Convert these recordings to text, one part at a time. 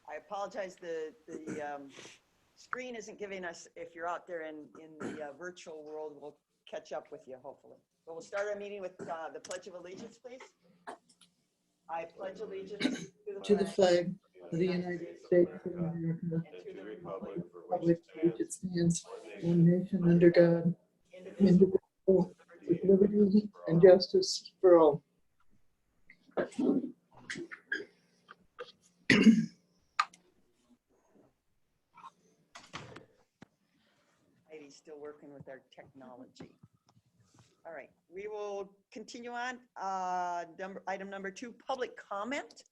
I apologize, the screen isn't giving us, if you're out there in the virtual world, we'll catch up with you, hopefully. But we'll start our meeting with the Pledge of Allegiance, please. I pledge allegiance to the flag of the United States of America, and to the republic for which it stands, one nation under God, indivisible, with liberty and justice for all. Heidi's still working with our technology. All right, we will continue on. Item number 2, public comment.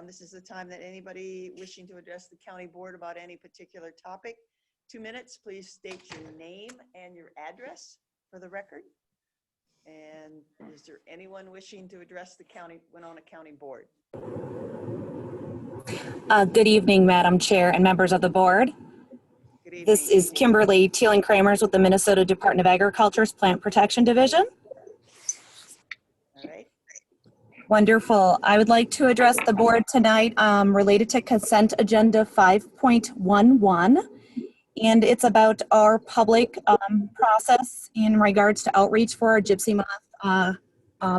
This is the time that anybody wishing to address the county board about any particular topic. 2 minutes, please state your name and your address for the record. And is there anyone wishing to address the Winona County Board? Good evening, Madam Chair and members of the board. Good evening. This is Kimberly Teeling-Kramers with the Minnesota Department of Agriculture's Plant Protection Division. All right. Wonderful. I would like to address the board tonight related to consent agenda 5.11. And it's about our public process in regards to outreach for our gypsy moth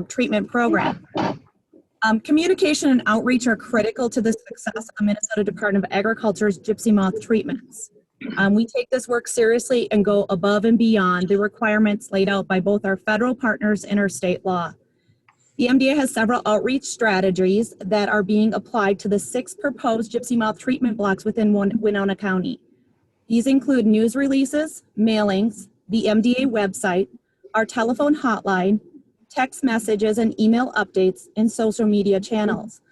treatment program. Communication and outreach are critical to the success of Minnesota Department of Agriculture's gypsy moth treatments. We take this work seriously and go above and beyond the requirements laid out by both our federal partners and our state law. The MDA has several outreach strategies that are being applied to the 6 proposed gypsy moth treatment blocks within Winona County. These include news releases, mailings, the MDA website, our telephone hotline, text messages and email updates, and social media channels.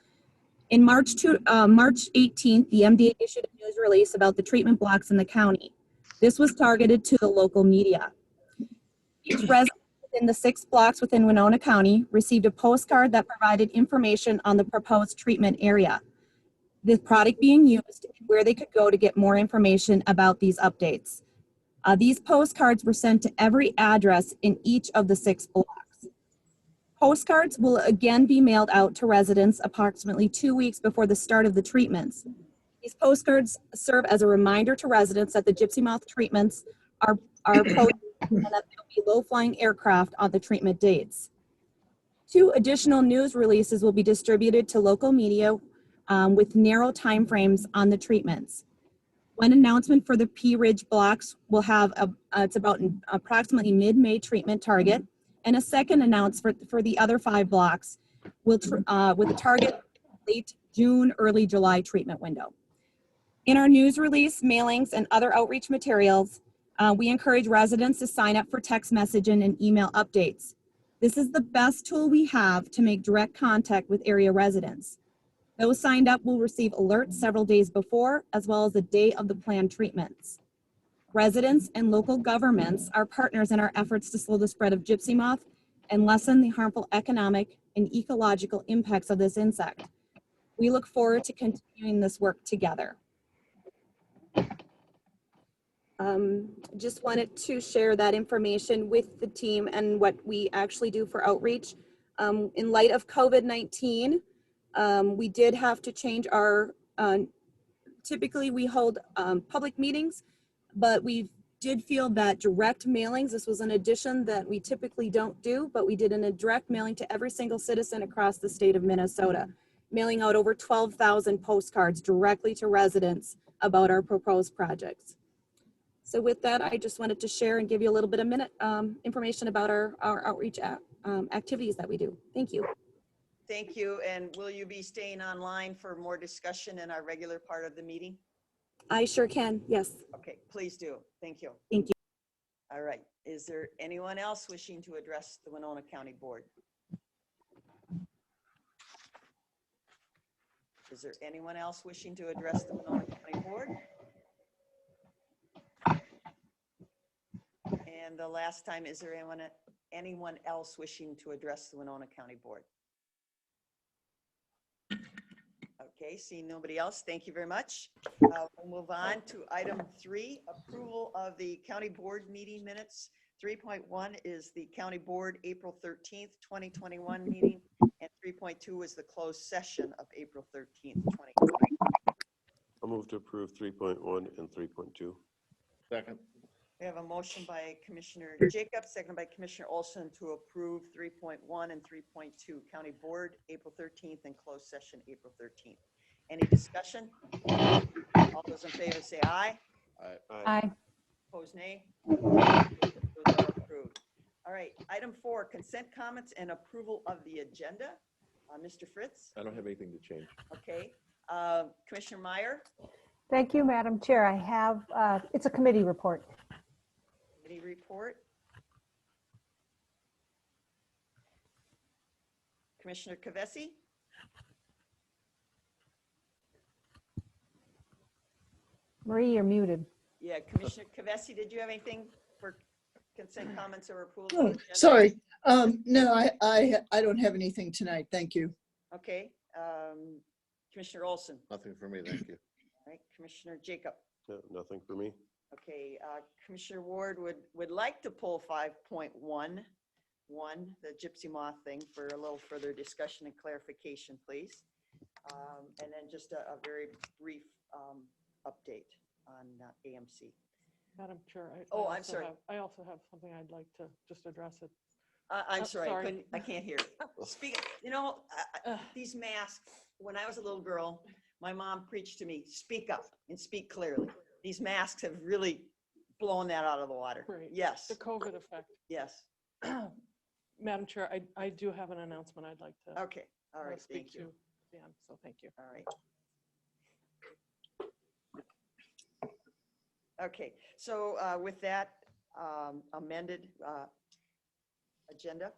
In March 18th, the MDA issued a news release about the treatment blocks in the county. This was targeted to the local media. Each resident within the 6 blocks within Winona County received a postcard that provided information on the proposed treatment area, the product being used, and where they could go to get more information about these updates. These postcards were sent to every address in each of the 6 blocks. Postcards will again be mailed out to residents approximately 2 weeks before the start of the treatments. These postcards serve as a reminder to residents that the gypsy moth treatments are posted and that there will be low-flying aircraft on the treatment dates. 2 additional news releases will be distributed to local media with narrow timeframes on the treatments. One announcement for the P Ridge blocks will have it's about approximately mid-May treatment target, and a second announcement for the other 5 blocks with a target late June, early July treatment window. In our news release, mailings, and other outreach materials, we encourage residents to sign up for text messaging and email updates. This is the best tool we have to make direct contact with area residents. Those signed up will receive alerts several days before, as well as the day of the planned treatments. Residents and local governments are partners in our efforts to slow the spread of gypsy moth and lessen the harmful economic and ecological impacts of this insect. We look forward to continuing this work together. Just wanted to share that information with the team and what we actually do for outreach. In light of COVID-19, we did have to change our, typically we hold public meetings, but we did feel that direct mailings, this was an addition that we typically don't do, but we did a direct mailing to every single citizen across the state of Minnesota, mailing out over 12,000 postcards directly to residents about our proposed projects. So with that, I just wanted to share and give you a little bit of information about our outreach activities that we do. Thank you. Thank you. And will you be staying online for more discussion in our regular part of the meeting? I sure can, yes. Okay, please do. Thank you. Thank you. All right. Is there anyone else wishing to address the Winona County Board? Is there anyone else wishing to address the Winona County Board? And the last time, is there anyone else wishing to address the Winona County Board? Okay, seeing nobody else, thank you very much. We'll move on to item 3, approval of the county board meeting minutes. 3.1 is the county board April 13th, 2021 meeting, and 3.2 is the closed session of April 13th, 2020. move to approve 3.1 and 3.2. Second. We have a motion by Commissioner Jacobs, seconded by Commissioner Olson to approve 3.1 and 3.2. County Board, April 13th, and closed session, April 13th. Any discussion? All those in favor say aye. Aye. Opposed, nay. Those are approved. All right, item 4, consent comments and approval of the agenda. Mr. Fritz, I don't have anything to change. okay. Commissioner Meyer, Thank you, Madam Chair. I have, it's a committee report. committee report. Commissioner Kavesi, Marie, you're muted. yeah, Commissioner Kavesi, did you have anything for consent comments or approval? of the Oh, agenda? sorry. No, I don't have anything tonight. Thank you. Okay, Commissioner Olson, Nothing for me, thank you. all right, Commissioner Jacob. Nothing for me. Okay, Commissioner Ward would like to pull 5.11, the gypsy moth thing, for a little further discussion and clarification, please. And then just a very brief update on AMC. Madam Chair, Oh, I'm sorry. I also have something I'd like to just address it. I'm sorry, sorry. I can't hear. Speak, you know, these masks, when I was a little girl, my mom preached to me, speak up and speak clearly. These masks have really blown that out of the water. Right. Yes, The COVID effect. yes. Madam Chair, I do have an announcement I'd like to Okay, all right, speak thank you. to. Dan, so thank you. All right. Okay, so with that amended agenda,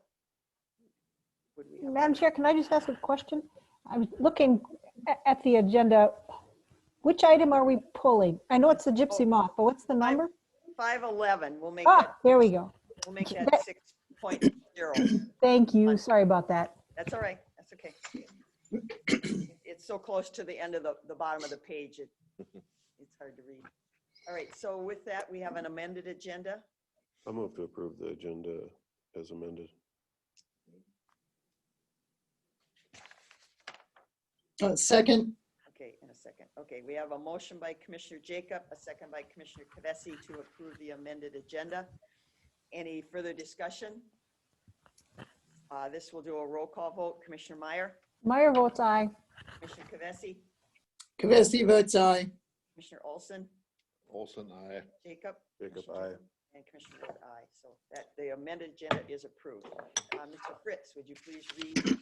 would we have? Madam Chair, can I just ask a question? I was looking at the agenda. Which item are we pulling? I know it's the gypsy moth, but what's the number? 511, we'll make Ah, that, there we go. we'll make that 6.0. Thank you. Sorry about that. That's all right, that's okay. It's so close to the end of the bottom of the page, it's hard to read. All right, so with that, we have an amended agenda. I'll move to approve the agenda as amended. Second, Okay, in a second. Okay, we have a motion by Commissioner Jacob, a second by Commissioner Kavesi to approve the amended agenda. Any further discussion? This will do a roll call vote. Commissioner Meyer, Meyer votes aye. Commissioner Kavesi, Kavesi votes aye. Commissioner Olson, Olson, aye. Jacob. Jacob, Commissioner aye. Jacob, and Commissioner Wood, aye. So that the amended agenda is approved. Mr. Fritz, would you please read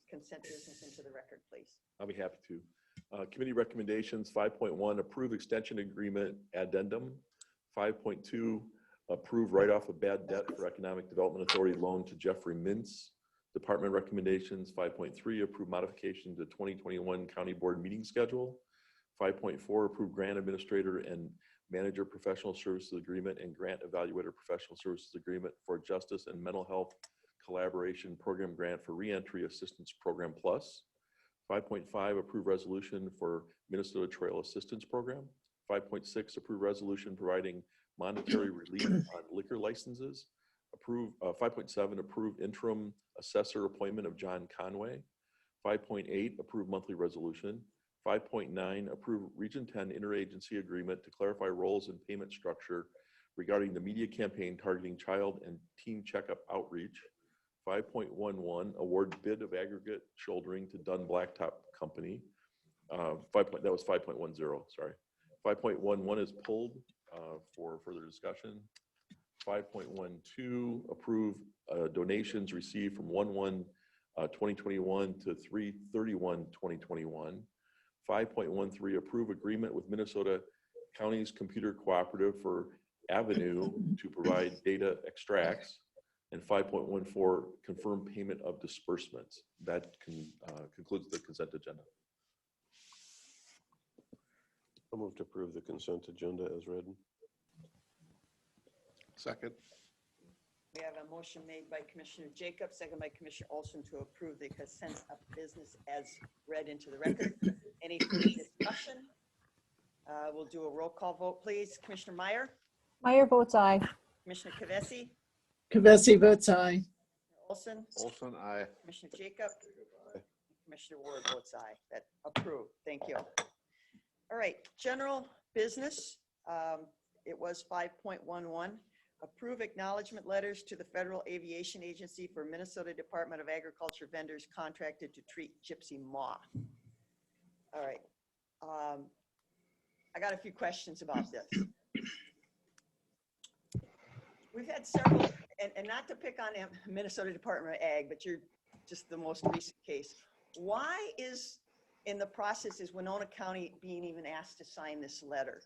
consent business into the record, please? I'll be happy to. Committee recommendations, 5.1, approve extension agreement addendum. 5.2, approve write-off of bad debt for Economic Development Authority loan to Jeffrey Mintz. Department recommendations, 5.3, approve modification to 2021 County Board meeting schedule. 5.4, approve grant administrator and manager professional services agreement and grant evaluator professional services agreement for justice and mental health collaboration program grant for reentry assistance program plus. 5.5, approve resolution for Minnesota Trail Assistance Program. 5.6, approve resolution providing monetary relief on liquor licenses. 5.7, approve interim assessor appointment of John Conway. 5.8, approve monthly resolution. 5.9, approve Region 10 interagency agreement to clarify roles and payment structure regarding the media campaign targeting child and teen checkup outreach. 5.11, award bid of aggregate shouldering to Dunn Blacktop Company. That was 5.10, sorry. 5.11 is pulled for further discussion. 5.12, approve donations received from 1/1/2021 to 3/31/2021. 5.13, approve agreement with Minnesota Counties Computer Cooperative for Avenue to provide data extracts. And 5.14, confirm payment of disbursements. That concludes the consent agenda. I'll move to approve the consent agenda as read. Second. We have a motion made by Commissioner Jacob, second by Commissioner Olson to approve the consent of business as read into the record. Any further discussion? We'll do a roll call vote, please. Commissioner Meyer, Meyer votes aye. Commissioner Kavesi, Kavesi votes aye. Olson, Olson, aye. Commissioner Jacob, Commissioner Ward votes aye. That approved. Thank you. All right, general business. It was 5.11. Approve acknowledgement letters to the Federal Aviation Agency for Minnesota Department of Agriculture vendors contracted to treat gypsy moth. All right. I got a few questions about this. We've had several, and not to pick on Minnesota Department of Ag, but you're just the most recent case. Why is, in the process, is Winona County being even asked to sign this letter?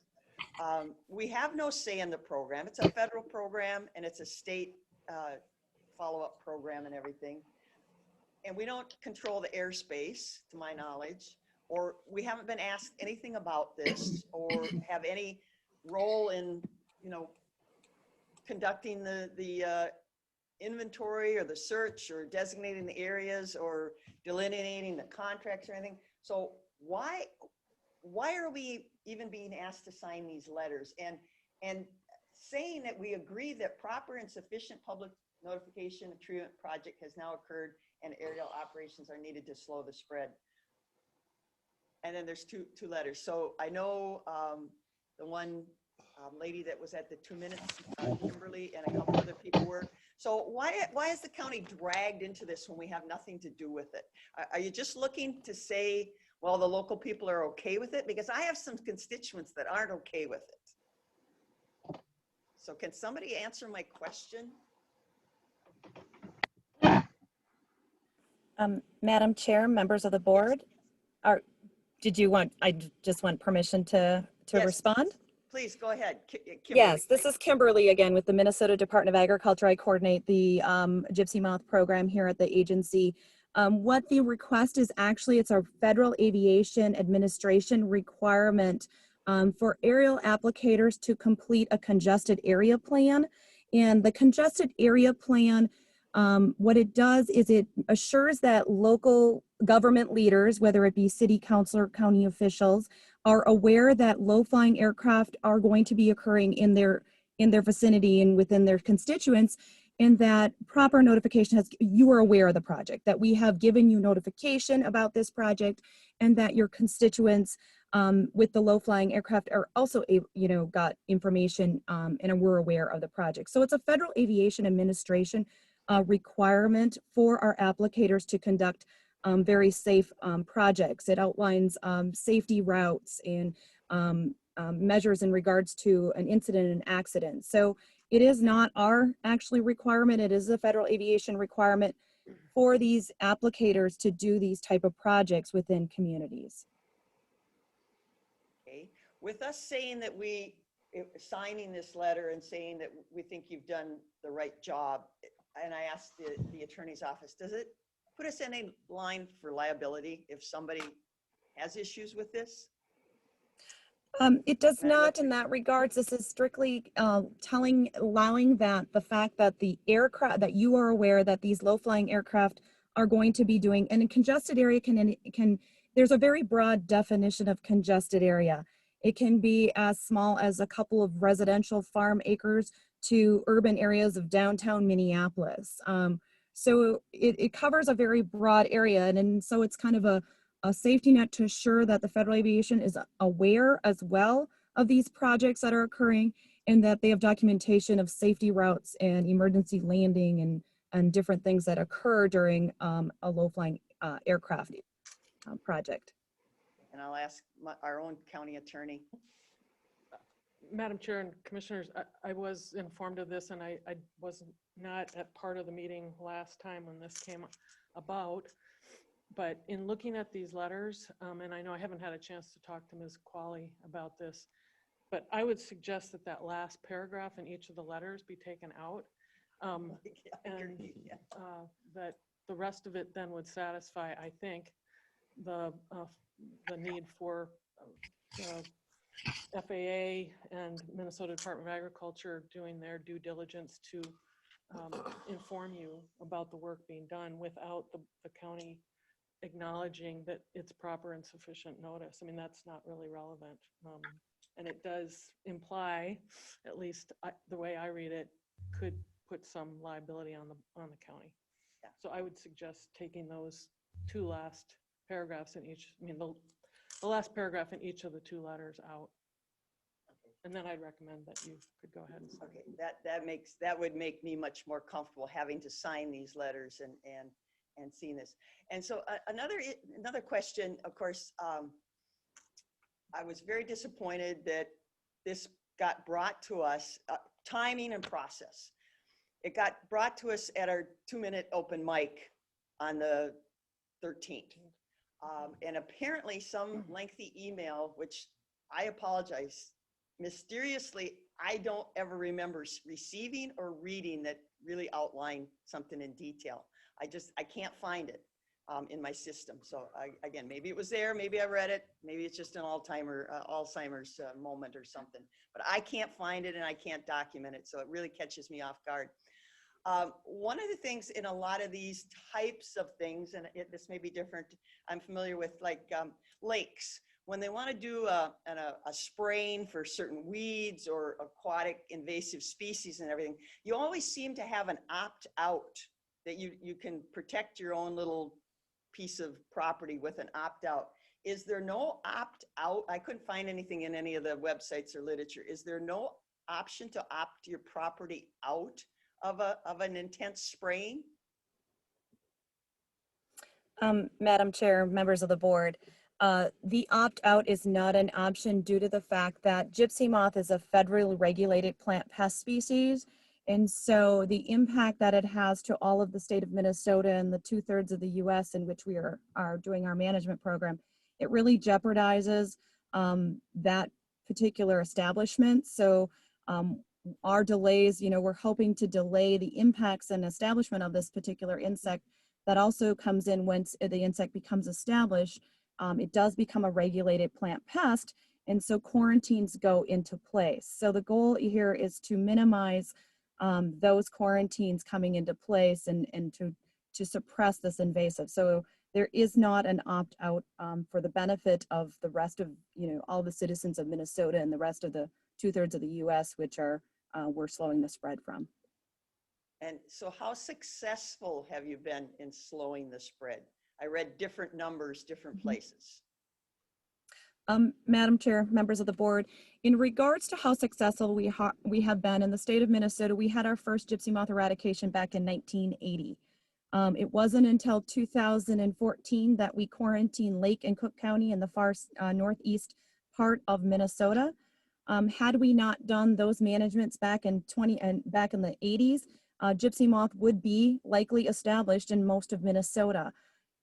We have no say in the program. It's a federal program and it's a state follow-up program and everything. And we don't control the airspace, to my knowledge, or we haven't been asked anything about this or have any role in, you know, conducting the inventory or the search or designating the areas or delineating the contracts or anything. So why are we even being asked to sign these letters and saying that we agree that proper and sufficient public notification of treatment project has now occurred and aerial operations are needed to slow the spread? And then there's two letters. So I know the one lady that was at the 2 minutes, Kimberly, and a couple other people were. So why is the county dragged into this when we have nothing to do with it? Are you just looking to say, well, the local people are okay with it? Because I have some constituents that aren't okay with it. So can somebody answer my question? Madam Chair, members of the board, I just want permission to Yes. Respond? Please go ahead. Kimberly. Yes, this is Kimberly again with the Minnesota Department of Agriculture. I coordinate the gypsy moth program here at the agency. What the request is actually, it's our Federal Aviation Administration requirement for aerial applicators to complete a congested area plan. And the congested area plan, what it does is it assures that local government leaders, whether it be city council or county officials, are aware that low-flying aircraft are going to be occurring in their vicinity and within their constituents, and that proper notification you are aware of the project, that we have given you notification about this project, and that your constituents with the low-flying aircraft are also got information and we're aware of the project. So it's a Federal Aviation Administration requirement for our applicators to conduct very safe projects. It outlines safety routes and measures in regards to an incident and accident. So it is not our actually requirement. It is a Federal Aviation requirement for these applicators to do these type of projects within communities. Okay. With us saying that signing this letter and saying that we think you've done the right job, and I asked the attorney's office, does it put us in a line for liability if somebody has issues with this? It does not in that regards. This is strictly allowing that the fact that the aircraft, that you are aware that these low-flying aircraft are going to be doing, and a congested area there's a very broad definition of congested area. It can be as small as a couple of residential farm acres to urban areas of downtown Minneapolis. So it covers a very broad area, and so it's kind of a safety net to assure that the Federal Aviation is aware as well of these projects that are occurring, and that they have documentation of safety routes and emergency landing and different things that occur during a low-flying aircraft project. And I'll ask our own county attorney. Madam Chair and Commissioners, I was informed of this, and I was not at part of the meeting last time when this came about. But in looking at these letters, and I know I haven't had a chance to talk to Ms. Qualley about this, but I would suggest that last paragraph in each of the letters be taken out, and that the rest of it then would satisfy, I think, the need for FAA and Minnesota Department of Agriculture doing their due diligence to inform you about the work being done without the county acknowledging that it's proper and sufficient notice. I mean, that's not really relevant. And it does imply, at least the way I read it, could put some liability on the county. Yeah. So I would suggest taking those two last paragraphs in each. I mean, the last paragraph in each of the two letters out. And then I'd recommend that you could go ahead and sign. Okay, that would make me much more comfortable having to sign these letters and seeing this. And so another question, of course, I was very disappointed that this got brought to us, timing and process. It got brought to us at our 2-minute open mic on the 13th. And apparently some lengthy email, which I apologize, mysteriously, I don't ever remember receiving or reading that really outlined something in detail. I can't find it in my system. So again, maybe it was there, maybe I read it, maybe it's just an Alzheimer's moment or something, but I can't find it and I can't document it. So it really catches me off guard. One of the things in a lot of these types of things, and this may be different, I'm familiar with like lakes. When they want to do a spraying for certain weeds or aquatic invasive species and everything, you always seem to have an opt-out that you can protect your own little piece of property with an opt-out. Is there no opt-out? I couldn't find anything in any of the websites or literature. Is there no option to opt your property out of an intense spraying? Madam Chair, members of the board, the opt-out is not an option due to the fact that gypsy moth is a federally regulated plant pest species. And so the impact that it has to all of the state of Minnesota and the 2/3 of the US in which we are doing our management program, it really jeopardizes that particular establishment. So our delays, we're hoping to delay the impacts and establishment of this particular insect. That also comes in once the insect becomes established. It does become a regulated plant pest, and so quarantines go into place. So the goal here is to minimize those quarantines coming into place and to suppress this invasive. So there is not an opt-out for the benefit of the rest of, all the citizens of Minnesota and the rest of the 2/3 of the US, which we're slowing the spread from. And so how successful have you been in slowing the spread? I read different numbers, different places. Madam Chair, members of the board, in regards to how successful we have been in the state of Minnesota, we had our first gypsy moth eradication back in 1980. It wasn't until 2014 that we quarantined Lake and Cook County in the far northeast part of Minnesota. Had we not done those managements back in the 80s, gypsy moth would be likely established in most of Minnesota.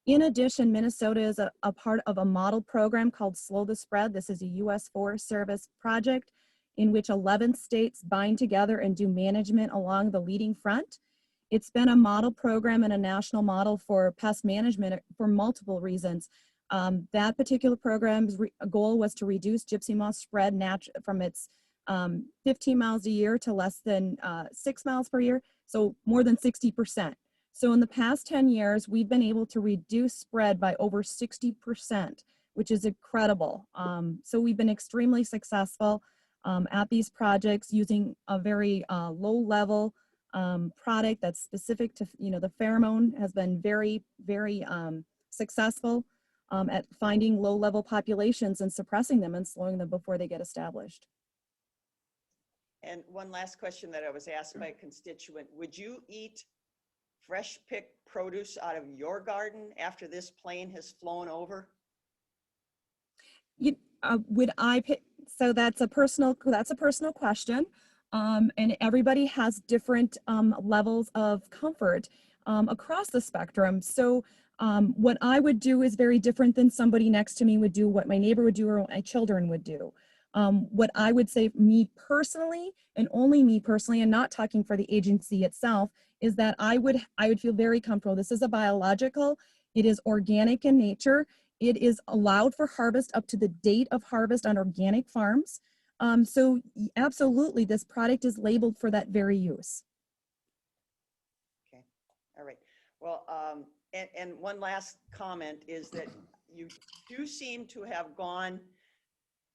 In addition, Minnesota is a part of a model program called Slow the Spread. This is a U.S. Forest Service project in which 11 states bind together and do management along the leading front. It's been a model program and a national model for pest management for multiple reasons. That particular program's goal was to reduce gypsy moth spread from its 15 miles a year to less than 6 miles per year, so more than 60%. So in the past 10 years, we've been able to reduce spread by over 60%, which is incredible. So we've been extremely successful at these projects using a very low-level product that's specific to, the pheromone has been very, very successful at finding low-level populations and suppressing them and slowing them before they get established. And one last question that I was asked by a constituent, would you eat fresh picked produce out of your garden after this plane has flown over? Would I pick? So that's a personal question, and everybody has different levels of comfort across the spectrum. So what I would do is very different than somebody next to me would do, what my neighbor would do, or what my children would do. What I would say, me personally, and only me personally, and not talking for the agency itself, is that I would feel very comfortable. This is a biological, it is organic in nature, it is allowed for harvest up to the date of harvest on organic farms. So absolutely, this product is labeled for that very use. Okay, all right. Well, and one last comment is that you do seem to have gone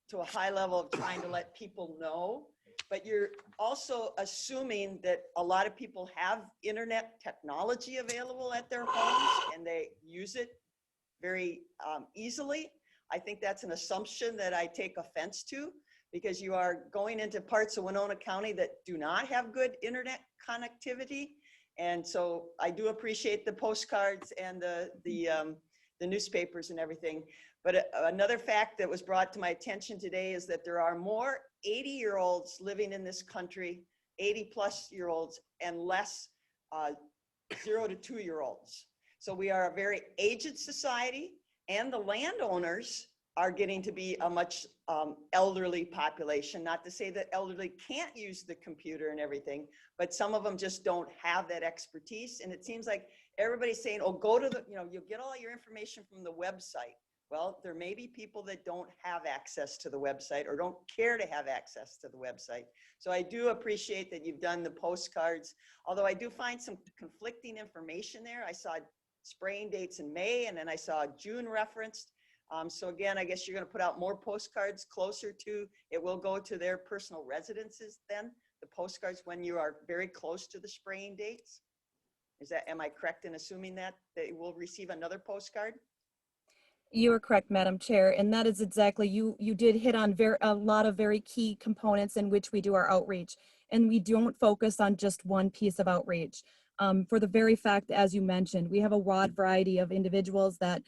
to a high level of trying to let people know, but you're also assuming that a lot of people have internet technology available at their homes and they use it very easily. I think that's an assumption that I take offense to, because you are going into parts of Winona County that do not have good internet connectivity. And so I do appreciate the postcards and the newspapers and everything. But another fact that was brought to my attention today is that there are more 80-year-olds living in this country, 80-plus-year-olds, and less 0 to 2-year-olds. So we are a very aged society, and the landowners are getting to be a much elderly population. Not to say that elderly can't use the computer and everything, but some of them just don't have that expertise. And it seems like everybody's saying, oh, go to the, you'll get all your information from the website. Well, there may be people that don't have access to the website or don't care to have access to the website. So I do appreciate that you've done the postcards, although I do find some conflicting information there. I saw spraying dates in May, and then I saw June referenced. So again, I guess you're going to put out more postcards closer to, it will go to their personal residences then, the postcards when you are very close to the spraying dates. Am I correct in assuming that they will receive another postcard? You are correct, Madam Chair, and that is exactly, you did hit on a lot of very key components in which we do our outreach, and we don't focus on just one piece of outreach. For the very fact, as you mentioned, we have a wide variety of individuals that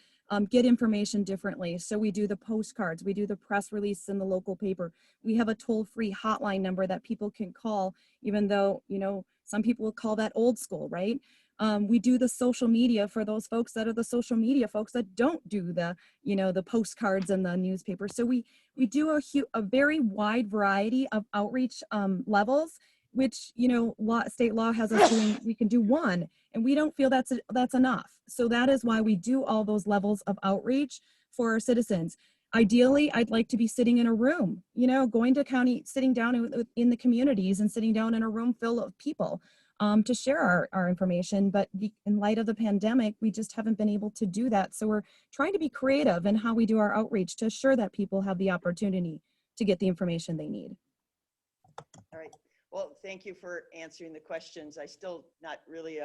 get information differently. So we do the postcards, we do the press release in the local paper. We have a toll-free hotline number that people can call, even though, some people will call that old school, right? We do the social media for those folks that are the social media folks that don't do the, the postcards and the newspaper. So we do a very wide variety of outreach levels, which, state law has us doing, we can do one, and we don't feel that's enough. So that is why we do all those levels of outreach for our citizens. Ideally, I'd like to be sitting in a room, going to county, sitting down in the communities and sitting down in a room full of people to share our information. But in light of the pandemic, we just haven't been able to do that. So we're trying to be creative in how we do our outreach to assure that people have the opportunity to get the information they need. All right. Well, thank you for answering the questions. I still not really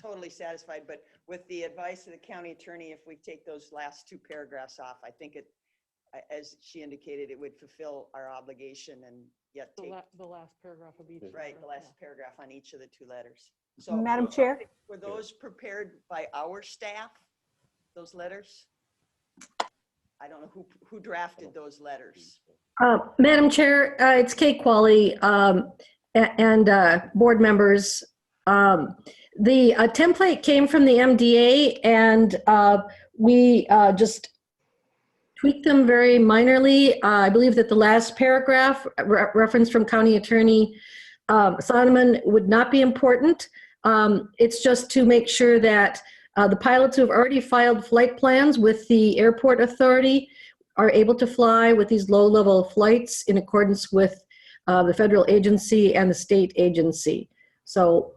totally satisfied, but with the advice of the county attorney, if we take those last 2 paragraphs off, I think it, as she indicated, it would fulfill our obligation and yet take The last paragraph of each. right, the last paragraph on each of the 2 letters. So Madam Chair? were those prepared by our staff, those letters? I don't know who drafted those letters. Madam Chair, it's Kate Qualley and board members. The template came from the MDA, and we just tweaked them very minorly. I believe that the last paragraph reference from County Attorney Sonneman would not be important. It's just to make sure that the pilots who have already filed flight plans with the airport authority are able to fly with these low-level flights in accordance with the federal agency and the state agency. So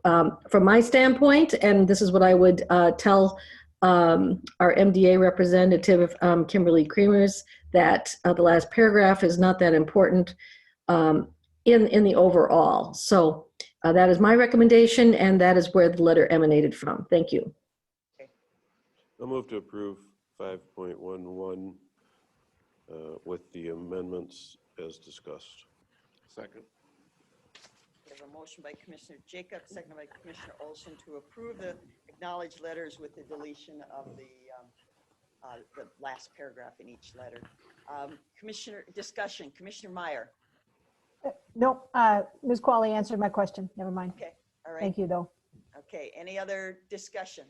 from my standpoint, and this is what I would tell our MDA representative, Kimberly Creamers, that the last paragraph is not that important in the overall. So that is my recommendation, and that is where the letter emanated from. Thank you. I'll move to approve 5.11 with the amendments as discussed. Second. We have a motion by Commissioner Jacob, seconded by Commissioner Olson to approve the acknowledged letters with the deletion of the last paragraph in each letter. Commissioner discussion, Commissioner Meyer. No, Ms. Qualley answered my question. Never mind. Okay, all right. Thank you, though. Okay, any other discussion?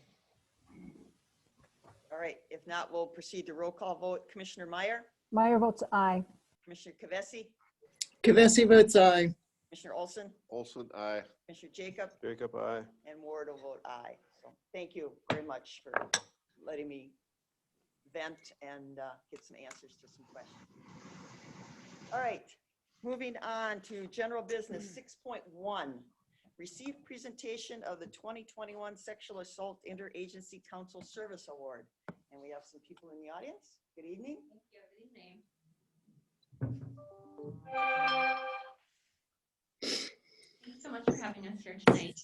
All right, if not, we'll proceed to roll call vote. Commissioner Meyer, Meyer votes aye. Commissioner Kavesi, Kavesi votes aye. Commissioner Olson, Olson, aye. Commissioner Jacob, Jacob, aye. and Ward will vote aye. So thank you very much for letting me vent and get some answers to some questions. All right, moving on to general business 6.1. Receive presentation of the 2021 Sexual Assault Interagency Council Service Award. And we have some people in the audience. Good evening. Thank you. Good evening. Thanks so much for having us here tonight.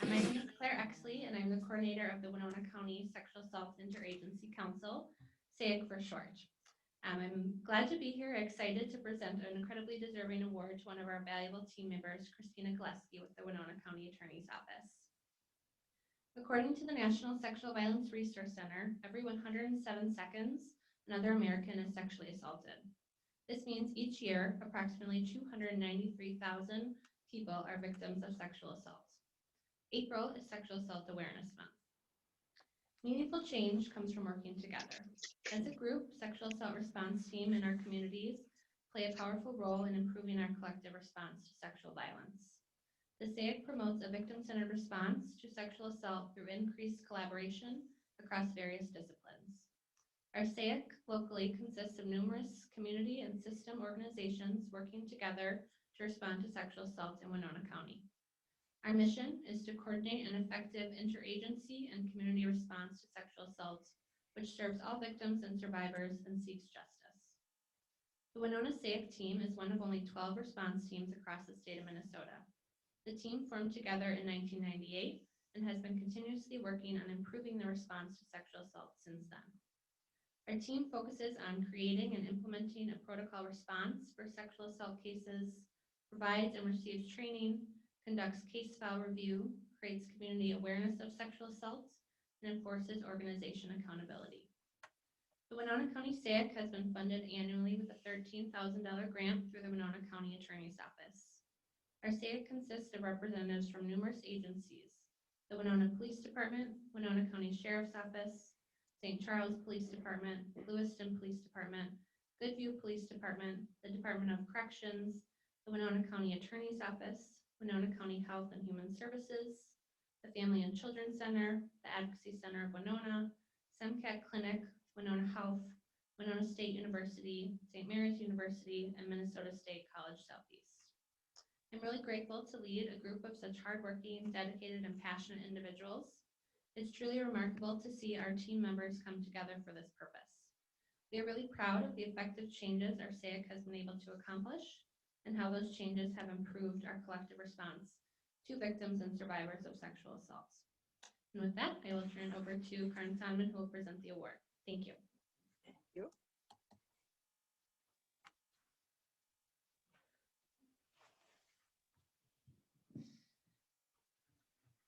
My name is Claire Exley, and I'm the coordinator of the Winona County Sexual Assault Interagency Council. SAIC for short. I'm glad to be here, excited to present an incredibly deserving award to one of our valuable team members, Christina Gillespie with the Winona County Attorney's Office. According to the National Sexual Violence Resource Center, every 107 seconds, another American is sexually assaulted. This means each year, approximately 293,000 people are victims of sexual assault. April is Sexual Assault Awareness Month. Meaningful change comes from working together. As a group, sexual assault response team in our communities play a powerful role in improving our collective response to sexual violence. The SAIC promotes a victim-centered response to sexual assault through increased collaboration across various disciplines. Our SAIC locally consists of numerous community and system organizations working together to respond to sexual assault in Winona County. Our mission is to coordinate an effective interagency and community response to sexual assault, which serves all victims and survivors and seeks justice. The Winona SAIC team is one of only 12 response teams across the state of Minnesota. The team formed together in 1998 and has been continuously working on improving the response to sexual assault since then. Our team focuses on creating and implementing a protocol response for sexual assault cases, provides and receives training, conducts case file review, creates community awareness of sexual assault, and enforces organization accountability. The Winona County SAIC has been funded annually with a $13,000 grant through the Winona County Attorney's Office. Our SAIC consists of representatives from numerous agencies: the Winona Police Department, Winona County Sheriff's Office, St. Charles Police Department, Lewiston Police Department, Goodview Police Department, the Department of Corrections, the Winona County Attorney's Office, Winona County Health and Human Services, the Family and Children's Center, the Advocacy Center of Winona, SEMCAT Clinic, Winona Health, Winona State University, St. Mary's University, and Minnesota State College Southeast. I'm really grateful to lead a group of such hardworking, dedicated, and passionate individuals. It's truly remarkable to see our team members come together for this purpose. We are really proud of the effective changes our SAIC has been able to accomplish and how those changes have improved our collective response to victims and survivors of sexual assault. And with that, I will turn it over to Karin Sonman, who will present the award. Thank you. Thank you.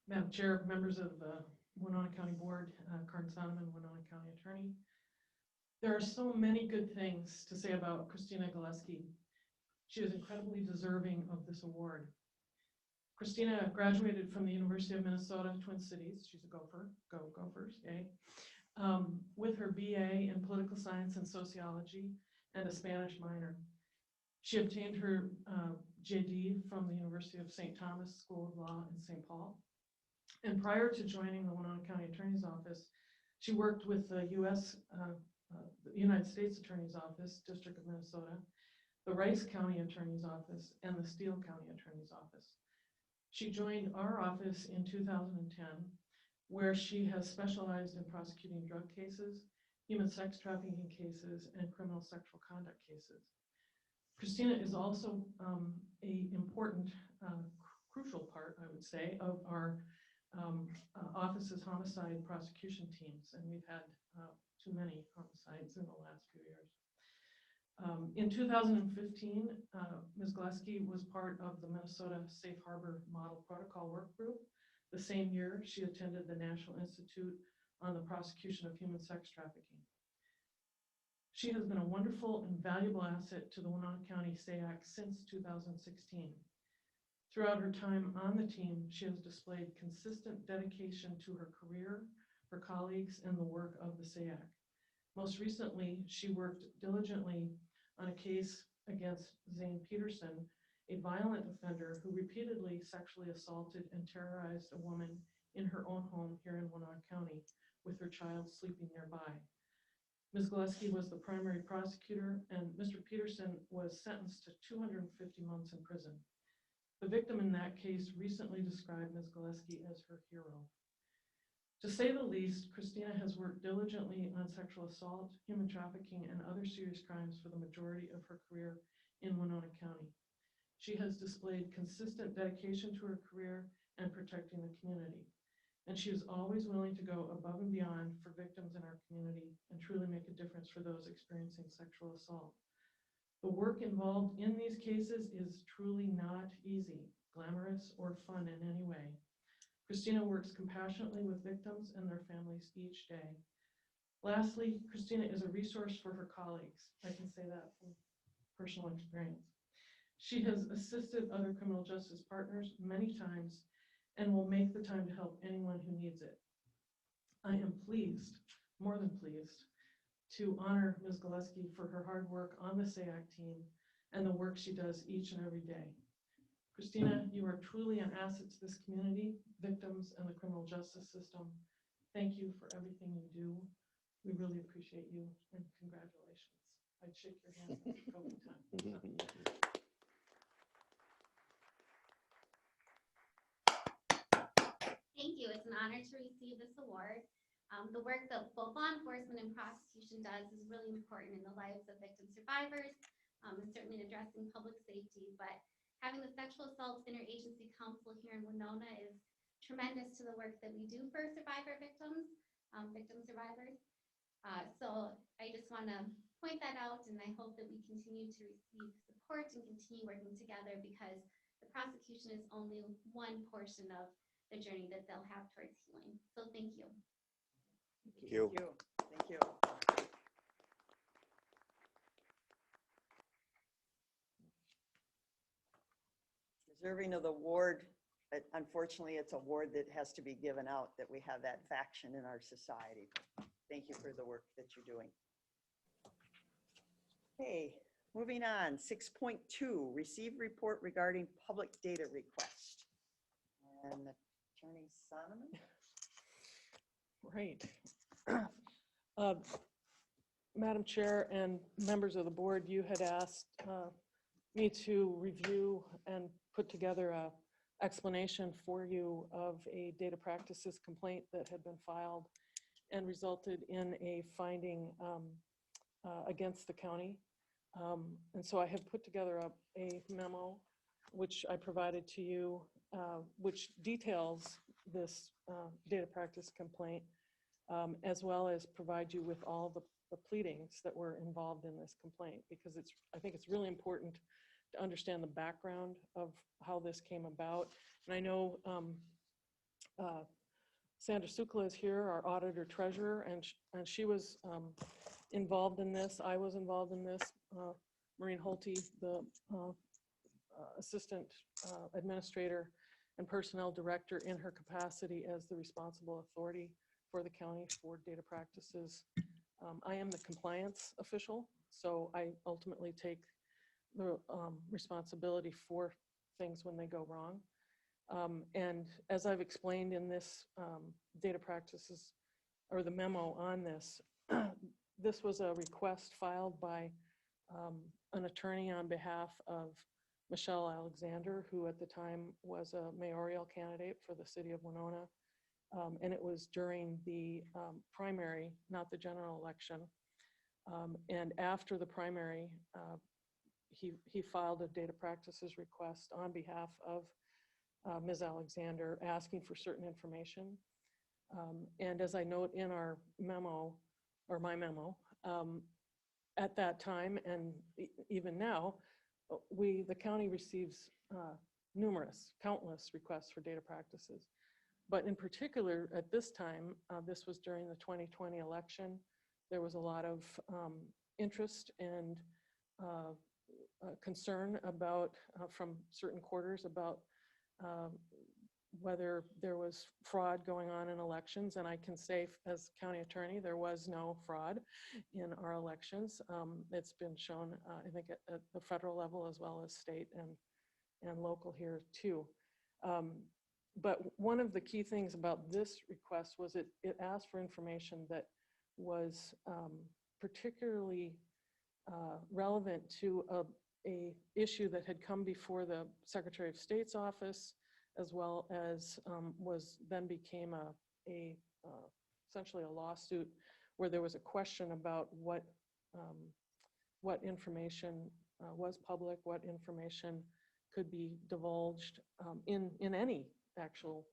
Madam Chair, members of the Winona County Board, Karin Sonneman, Winona County Attorney. There are so many good things to say about Christina Gillespie. She is incredibly deserving of this award. Christina graduated from the University of Minnesota, Twin Cities. She's a Gopher, go Gophers, yay. With her BA in political science and sociology and a Spanish minor. She obtained her JD from the University of St. Thomas School of Law in St. Paul. And prior to joining the Winona County Attorney's Office, she worked with the United States Attorney's Office, District of Minnesota, the Rice County Attorney's Office, and the Steele County Attorney's Office. She joined our office in 2010, where she has specialized in prosecuting drug cases, human sex trafficking cases, and criminal sexual conduct cases. Christina is also an important, crucial part, I would say, of our office's homicide prosecution teams, and we've had too many homicides in the last few years. In 2015, Ms. Gillespie was part of the Minnesota Safe Harbor Model Protocol Work Group. The same year, she attended the National Institute on the Prosecution of Human Sex Trafficking. She has been a wonderful and valuable asset to the Winona County SAIC since 2016. Throughout her time on the team, she has displayed consistent dedication to her career, her colleagues, and the work of the SAIC. Most recently, she worked diligently on a case against Zane Peterson, a violent offender who repeatedly sexually assaulted and terrorized a woman in her own home here in Winona County with her child sleeping nearby. Ms. Gillespie was the primary prosecutor, and Mr. Peterson was sentenced to 250 months in prison. The victim in that case recently described Ms. Gillespie as her hero. To say the least, Christina has worked diligently on sexual assault, human trafficking, and other serious crimes for the majority of her career in Winona County. She has displayed consistent dedication to her career and protecting the community. and she is always willing to go above and beyond for victims in our community and truly make a difference for those experiencing sexual assault. The work involved in these cases is truly not easy, glamorous, or fun in any way. Christina works compassionately with victims and their families each day. Lastly, Christina is a resource for her colleagues. I can say that from personal experience. She has assisted other criminal justice partners many times and will make the time to help anyone who needs it. I am pleased, more than pleased, to honor Ms. Gillespie for her hard work on the SAAC team and the work she does each and every day. Christina, you are truly an asset to this community, victims, and the criminal justice system. Thank you for everything you do. We really appreciate you, and congratulations. I'd shake your hand a couple times. Thank you. It's an honor to receive this award. The work that both law enforcement and prosecution does is really important in the lives of victim survivors, and certainly in addressing public safety. But having the Sexual Assault Interagency Council here in Winona is tremendous to the work that we do for survivor victims, victim survivors. So I just want to point that out, and I hope that we continue to receive support and continue working together, because the prosecution is only one portion of the journey that they'll have towards healing. So thank you. Thank you. Thank you. Deserving of the award, but unfortunately, it's an award that has to be given out, that we have that faction in our society. Thank you for the work that you're doing. Okay, moving on, 6.2, receive report regarding public data request. And Attorney Sonneman? Right. Madam Chair and members of the board, you had asked me to review and put together a explanation for you of a data practices complaint that had been filed and resulted in a finding against the county. And so I have put together a memo, which I provided to you, which details this data practice complaint, as well as provide you with all the pleadings that were involved in this complaint, because I think it's really important to understand the background of how this came about. And I know Sandra Sukla is here, our auditor treasurer, and she was involved in this. I was involved in this. Maureen Holte, the assistant administrator and personnel director, in her capacity as the responsible authority for the county for data practices. I am the compliance official, so I ultimately take the responsibility for things when they go wrong. And as I've explained in this data practices, or the memo on this, this was a request filed by an attorney on behalf of Michelle Alexander, who at the time was a mayoral candidate for the city of Winona. And it was during the primary, not the general election. And after the primary, he filed a data practices request on behalf of Ms. Alexander, asking for certain information. And as I note in our memo, or my memo, at that time, and even now, the county receives countless requests for data practices. But in particular, at this time, this was during the 2020 election, there was a lot of interest and concern about, from certain quarters, about whether there was fraud going on in elections. And I can say, as county attorney, there was no fraud in our elections. It's been shown, I think, at the federal level as well as state and local here too. But one of the key things about this request was it asked for information that was particularly relevant to a issue that had come before the Secretary of State's office, as well as became essentially a lawsuit, where there was a question about what information was public, what information could be divulged in any actual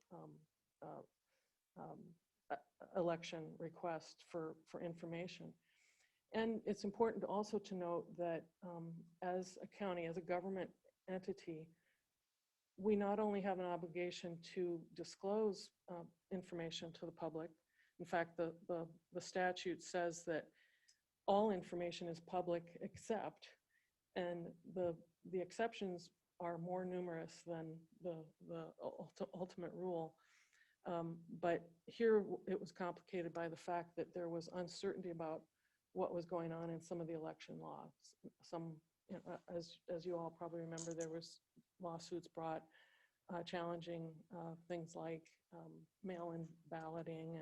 election request for information. And it's important also to note that as a county, as a government entity, we not only have an obligation to disclose information to the public. In fact, the statute says that all information is public except, and the exceptions are more numerous than the ultimate rule. But here it was complicated by the fact that there was uncertainty about what was going on in some of the election laws. Some, you know, as you all probably remember, there was lawsuits brought challenging things like mail-in balloting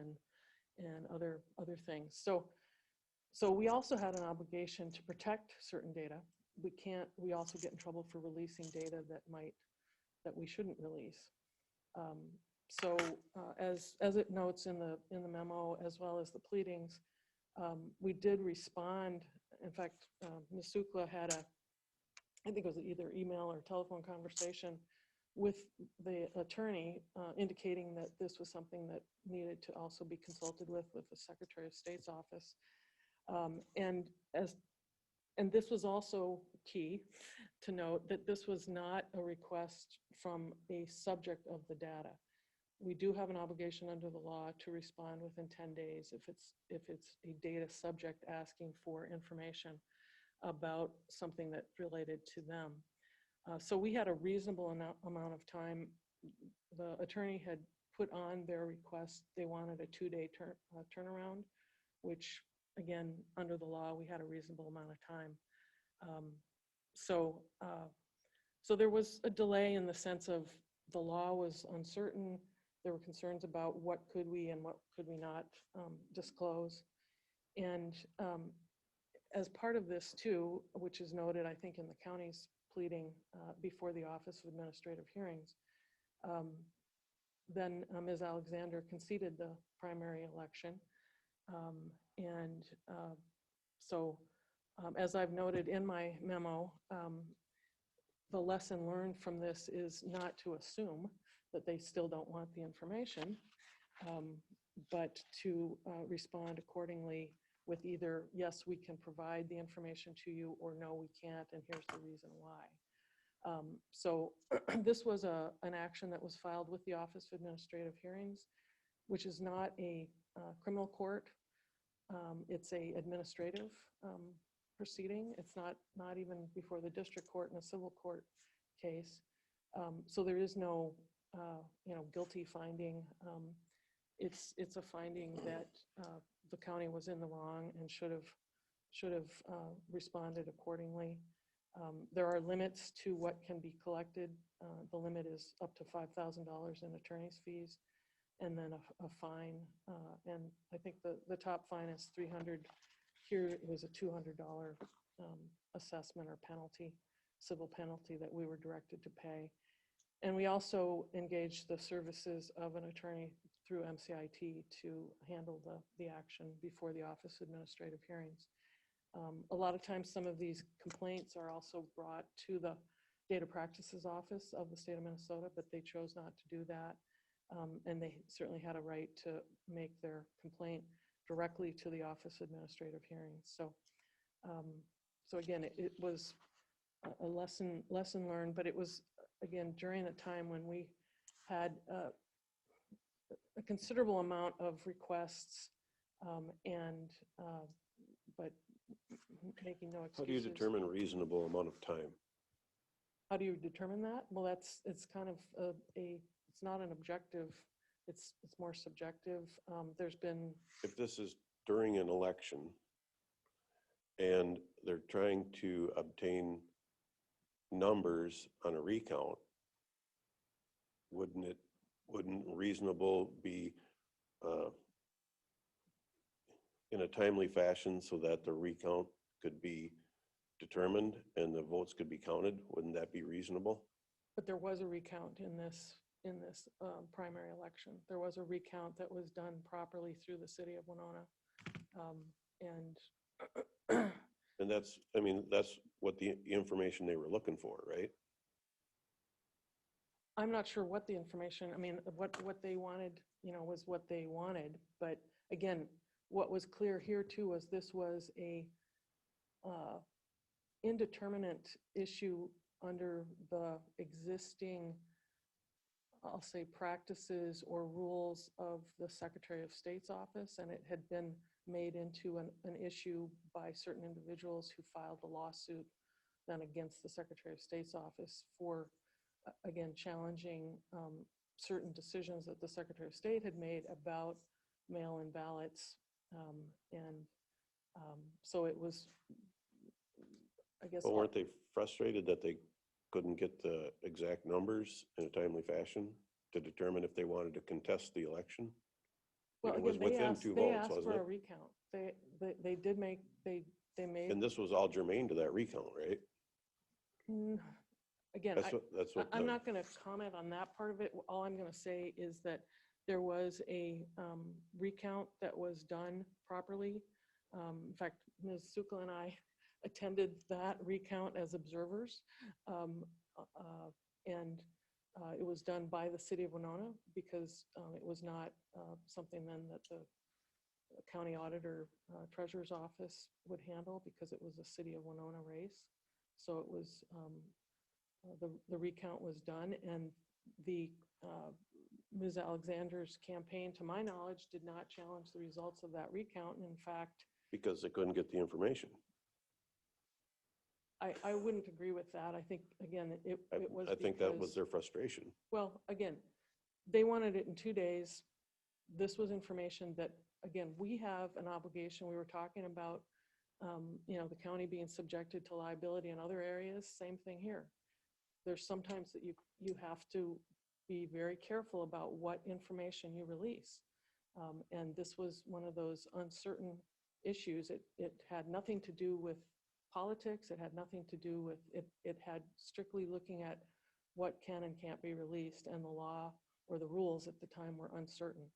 and other things. So we also had an obligation to protect certain data. We also get in trouble for releasing data that we shouldn't release. So as it notes in the memo, as well as the pleadings, we did respond. In fact, Ms. Sukla had I think it was either email or telephone conversation with the attorney indicating that this was something that needed to also be consulted with the Secretary of State's office. And this was also key to note that this was not a request from a subject of the data. We do have an obligation under the law to respond within 10 days if it's a data subject asking for information about something that related to them. So we had a reasonable amount of time. The attorney had put on their request. They wanted a 2-day turnaround, which again, under the law, we had a reasonable amount of time. So there was a delay in the sense of the law was uncertain. There were concerns about what could we and what could we not disclose. And as part of this too, which is noted, I think, in the county's pleading before the Office of Administrative Hearings, then Ms. Alexander conceded the primary election. So as I've noted in my memo, the lesson learned from this is not to assume that they still don't want the information, but to respond accordingly with either, yes, we can provide the information to you, or no, we can't, and here's the reason why. So this was an action that was filed with the Office of Administrative Hearings, which is not a criminal court. It's a administrative proceeding. It's not even before the district court in a civil court case. So there is no guilty finding. It's a finding that the county was in the wrong and should have responded accordingly. There are limits to what can be collected. The limit is up to $5,000 in attorney's fees, and then a fine. And I think the top fine is $300. Here it was a $200 assessment or penalty, civil penalty that we were directed to pay. And we also engaged the services of an attorney through MCIT to handle the action before the Office of Administrative Hearings. A lot of times some of these complaints are also brought to the Data Practices Office of the state of Minnesota, but they chose not to do that. And they certainly had a right to make their complaint directly to the Office of Administrative Hearings. So again, it was a lesson learned, but it was, again, during a time when we had a considerable amount of requests but making no excuses. How do you determine a reasonable amount of time? How do you determine that? Well, it's kind of it's not an objective, it's more subjective. There's been... If this is during an election and they're trying to obtain numbers on a recount, wouldn't reasonable be in a timely fashion so that the recount could be determined and the votes could be counted? Wouldn't that be reasonable? But there was a recount in this primary election. There was a recount that was done properly through the city of Winona. And that's what the information they were looking for, right? I'm not sure what the information, I mean, what they wanted, was what they wanted. But again, what was clear here too was this was a indeterminate issue under the existing, I'll say, practices or rules of the Secretary of State's office, and it had been made into an issue by certain individuals who filed a lawsuit then against the Secretary of State's office for, again, challenging certain decisions that the Secretary of State had made about mail-in ballots. So it was, I guess. But weren't they frustrated that they couldn't get the exact numbers in a timely fashion to determine if they wanted to contest the election? Well, It was again, within 2 they votes, asked wasn't for a it? recount. They did make, they made. And this was all germane to that recount, right? Again, That's what. I'm not going to comment on that part of it. All I'm going to say is that there was a recount that was done properly. In fact, Ms. Sukla and I attended that recount as observers. And it was done by the city of Winona because it was not something then that the county auditor treasurer's office would handle because it was a city of Winona race. So it was, the recount was done, and the Ms. Alexander's campaign, to my knowledge, did not challenge the results of that recount. And in fact, Because they couldn't get the information. I wouldn't agree with that. I think, again, it was I think that was because, their frustration. well, again, they wanted it in 2 days. This was information that, again, we have an obligation. We were talking about, the county being subjected to liability in other areas. Same thing here. There's sometimes that you have to be very careful about what information you release. And this was one of those uncertain issues. It had nothing to do with politics. It had nothing to do with it. It had strictly looking at what can and can't be released, and the law or the rules at the time were uncertain.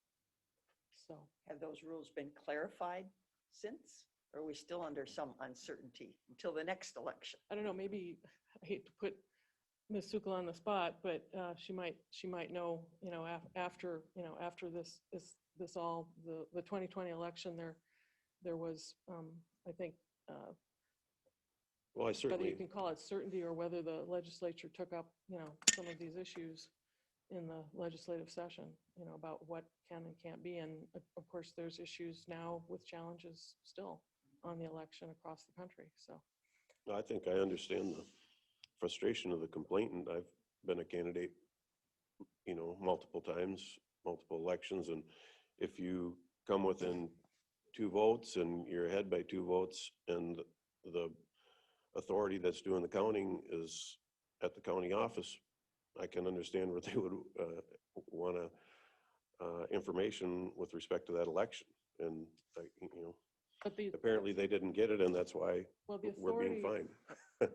So Have those rules been clarified since? Or are we still under some uncertainty until the next election? I don't know, maybe, I hate to put Ms. Sukla on the spot, but she might know, after this all, the 2020 election, there was, I think, Well, I whether certainly, you can call it certainty or whether the legislature took up, some of these issues in the legislative session, about what can and can't be. And of course, there's issues now with challenges still on the election across the country. So I think I understand the frustration of the complainant. I've been a candidate, multiple times, multiple elections. And if you come within 2 votes and you're ahead by 2 votes and the authority that's doing the counting is at the county office, I can understand where they would want information with respect to that election. And, but apparently they didn't get it, and that's why well, the we're being authority, fined.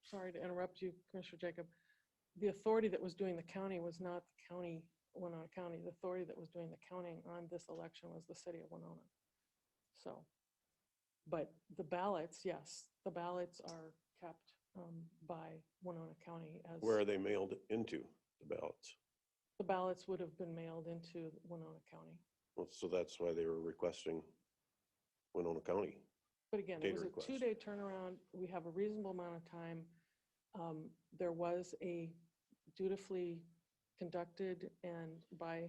sorry to interrupt you, Commissioner Jacob. The authority that was doing the counting was not the county, Winona County. The authority that was doing the counting on this election was the city of Winona. So, but the ballots, yes, the ballots are kept by Winona County as. Where are they mailed into, the ballots? The ballots would have been mailed into Winona County. Well, so that's why they were requesting Winona County. But again, it was Data a request. 2-day turnaround. We have a reasonable amount of time. There was a dutifully conducted and by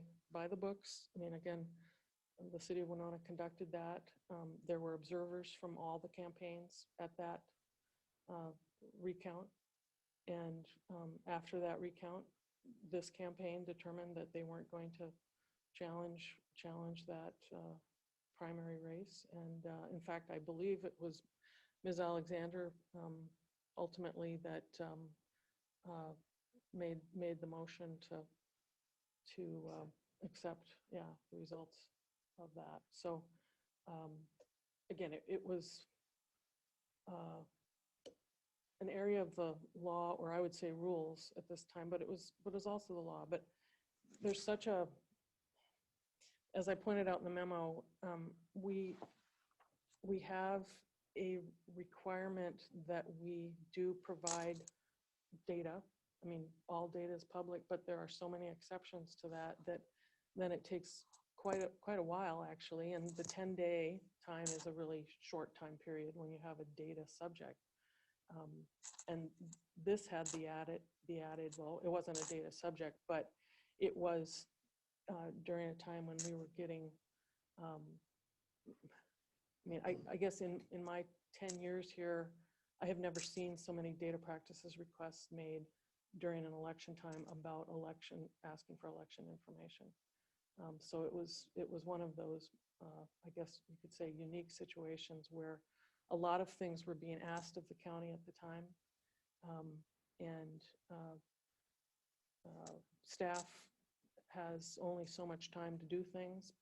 the books. I mean, again, the city of Winona conducted that. There were observers from all the campaigns at that recount. And after that recount, this campaign determined that they weren't going to challenge that primary race. And in fact, I believe it was Ms. Alexander ultimately that made the motion to accept, the results of that. So again, it was an area of the law, or I would say rules at this time, but it was also the law. But there's such a, as I pointed out in the memo, we have a requirement that we do provide data I mean, all data is public, but there are so many exceptions to that that then it takes quite a while, actually. And the 10-day time is a really short time period when you have a data subject. And this had the added, well, it wasn't a data subject, but it was during a time when we were getting, I mean, I guess in my 10 years here, I have never seen so many data practices requests made during an election time about asking for election information. So it was one of those, I guess you could say, unique situations where a lot of things were being asked of the county at the time. And staff has only so much time to do things.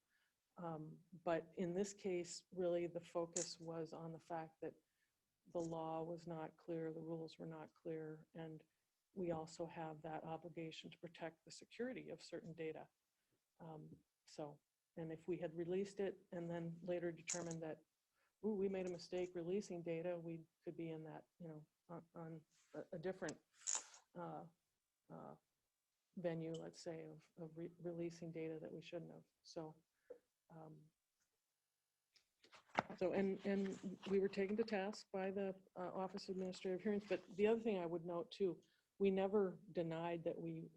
But in this case, really the focus was on the fact that the law was not clear, the rules were not clear, and we also have that obligation to protect the security of certain data. And if we had released it and then later determined that, ooh, we made a mistake releasing data, we could be in that, on a different venue, let's say, of releasing data that we shouldn't have. And we were taken to task by the Office of Administrative Hearings. But the other thing I would note too, we never denied that we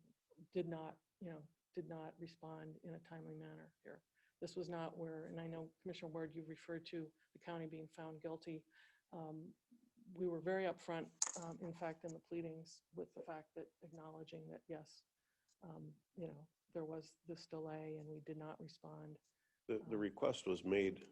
did not respond in a timely manner here. This was not where, and I know Commissioner Ward, you referred to the county being found guilty. We were very upfront, in fact, in the pleadings with the fact that acknowledging that, yes, there was this delay and we did not respond. The request was made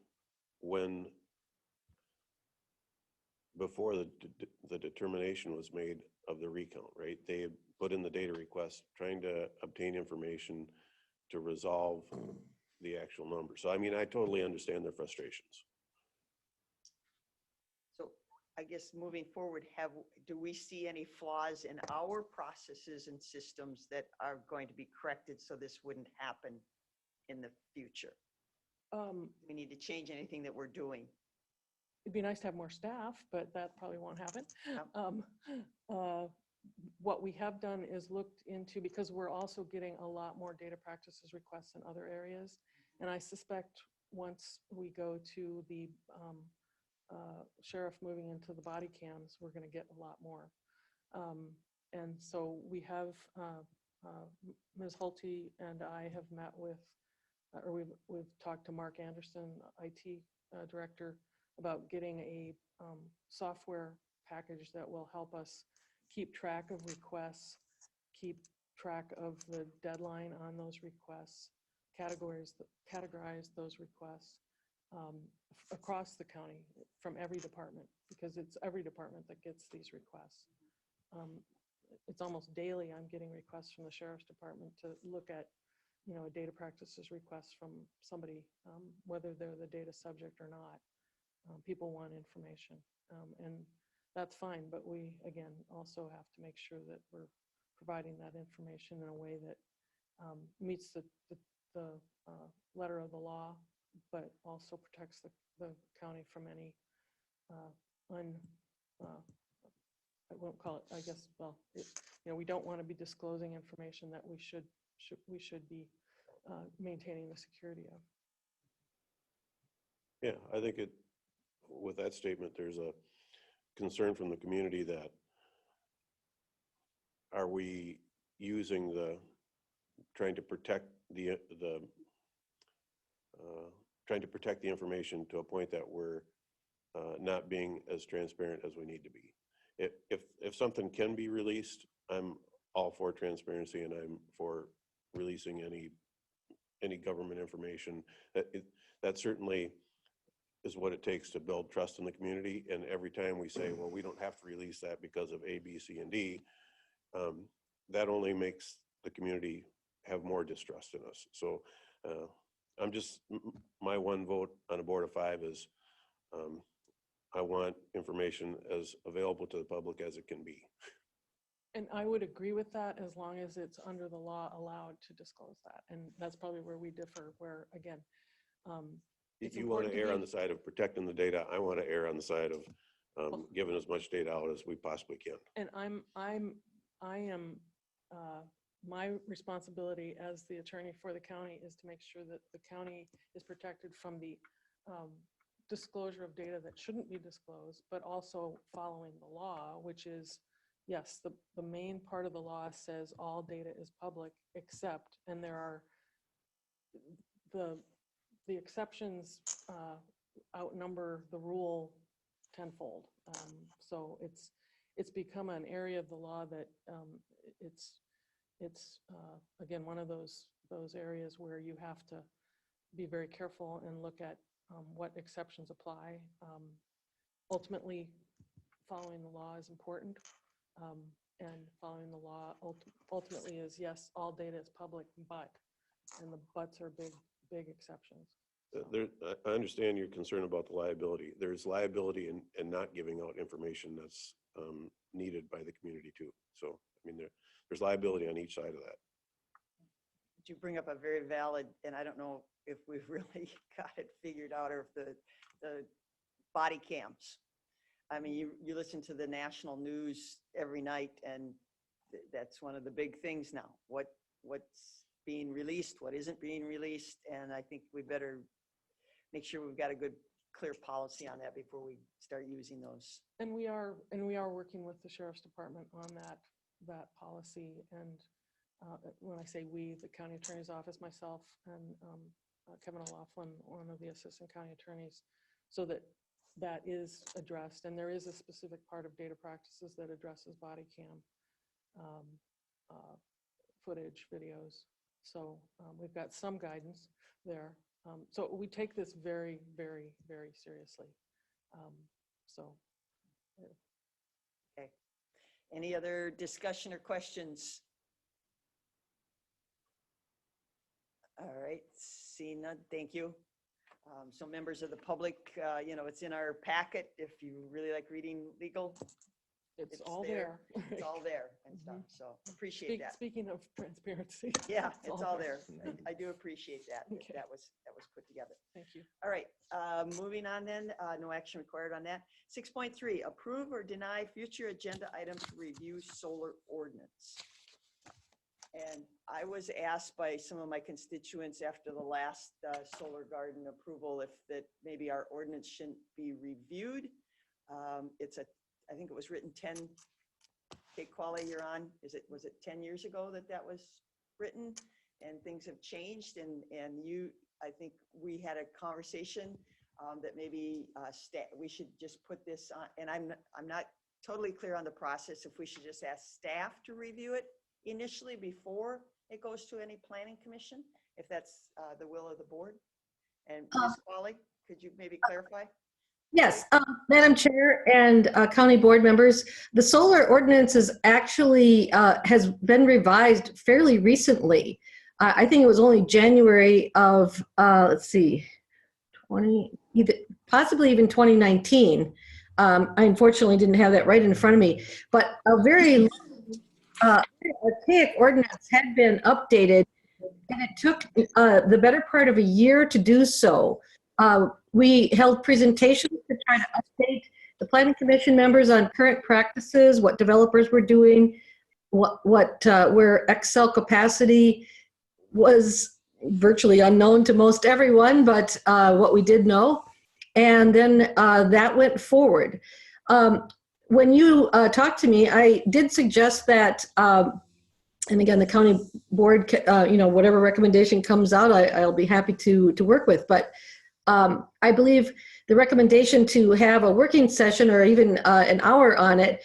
before the determination was made of the recount, right? They had put in the data request trying to obtain information to resolve the actual number. So, I mean, I totally understand their frustrations. So I guess moving forward, do we see any flaws in our processes and systems that are going to be corrected so this wouldn't happen in the future? We need to change anything that we're doing. It'd be nice to have more staff, but that probably won't happen. What we have done is looked into, because we're also getting a lot more data practices requests in other areas. And I suspect once we go to the sheriff moving into the body cams, we're going to get a lot more. And so we have, Ms. Hulte and I have met with, or we've talked to Mark Anderson, IT director, about getting a software package that will help us keep track of requests, keep track of the deadline on those requests, categorize those requests across the county from every department, because it's every department that gets these requests. It's almost daily I'm getting requests from the sheriff's department to look at, a data practices request from somebody, whether they're the data subject or not. People want information, and that's fine, but we, again, also have to make sure that we're providing that information in a way that meets the letter of the law, but also protects the county from any I won't call it, I guess, well, we don't want to be disclosing information that we should be maintaining the security of. Yeah, I think with that statement, there's a concern from the community that are we using trying to protect the information to a point that we're not being as transparent as we need to be. If something can be released, I'm all for transparency, and I'm for releasing any government information. That certainly is what it takes to build trust in the community. And every time we say, well, we don't have to release that because of A, B, C, and D, that only makes the community have more distrust in us. So my one vote on a board of 5 is I want information as available to the public as it can be. And I would agree with that as long as it's under the law allowed to disclose that. And that's probably where we differ, where, again, if you want to err on the side of protecting the data, I want to err on the side of giving as much data out as we possibly can. And I'm I am, my responsibility as the attorney for the county is to make sure that the county is protected from the disclosure of data that shouldn't be disclosed, but also following the law, which is, yes, the main part of the law says all data is public except, and there are the exceptions outnumber the rule tenfold. So it's become an area of the law that it's again one of those areas where you have to be very careful and look at what exceptions apply. Ultimately, following the law is important, and following the law ultimately is, yes, all data is public, but, and the buts are big exceptions. I understand your concern about the liability. There's liability in not giving out information that's needed by the community too. So, I mean, there's liability on each side of that. You bring up a very valid, and I don't know if we've really got it figured out, or if the body cams. I mean, you listen to the national news every night, and that's one of the big things now. What's being released, what isn't being released, and I think we better make sure we've got a good, clear policy on that before we start using those. And we are working with the Sheriff's Department on that policy. And when I say we, the County Attorney's Office, myself, and Kevin O'Laughlin, one of the Assistant County Attorneys, so that is addressed. And there is a specific part of data practices that addresses body cam footage, videos. So we've got some guidance there. So we take this very, very, very seriously. Okay. Any other discussion or questions? All right, seeing none, thank you. So members of the public, it's in our packet. If you really like reading legal, it's all there. It's all there and stuff. So appreciate that. Speaking of transparency. Yeah, it's all there. I do appreciate that. Okay. That was put together. Thank you. All right, moving on then, no action required on that. 6.3, approve or deny future agenda items to review solar ordinance. And I was asked by some of my constituents after the last solar garden approval if that maybe our ordinance shouldn't be reviewed. I think it was written 10, Kate Qualley, you're on. Was it 10 years ago that was written? And things have changed, and I think we had a conversation that maybe we should just put this on, and I'm not totally clear on the process, if we should just ask staff to review it initially before it goes to any planning commission, if that's the will of the board. And Ms. Qualley, could you maybe clarify? Yes, Madam Chair and county board members, the solar ordinance is actually has been revised fairly recently. I think it was only January of, let's see, possibly even 2019. I unfortunately didn't have that right in front of me, but a very archaic ordinance had been updated, and it took the better part of a year to do so. We held presentations to try to update the planning commission members on current practices, what developers were doing, where Excel capacity was virtually unknown to most everyone, but what we did know. And then that went forward. When you talked to me, I did suggest that, and again, the county board, whatever recommendation comes out, I'll be happy to work with. But I believe the recommendation to have a working session or even an hour on it,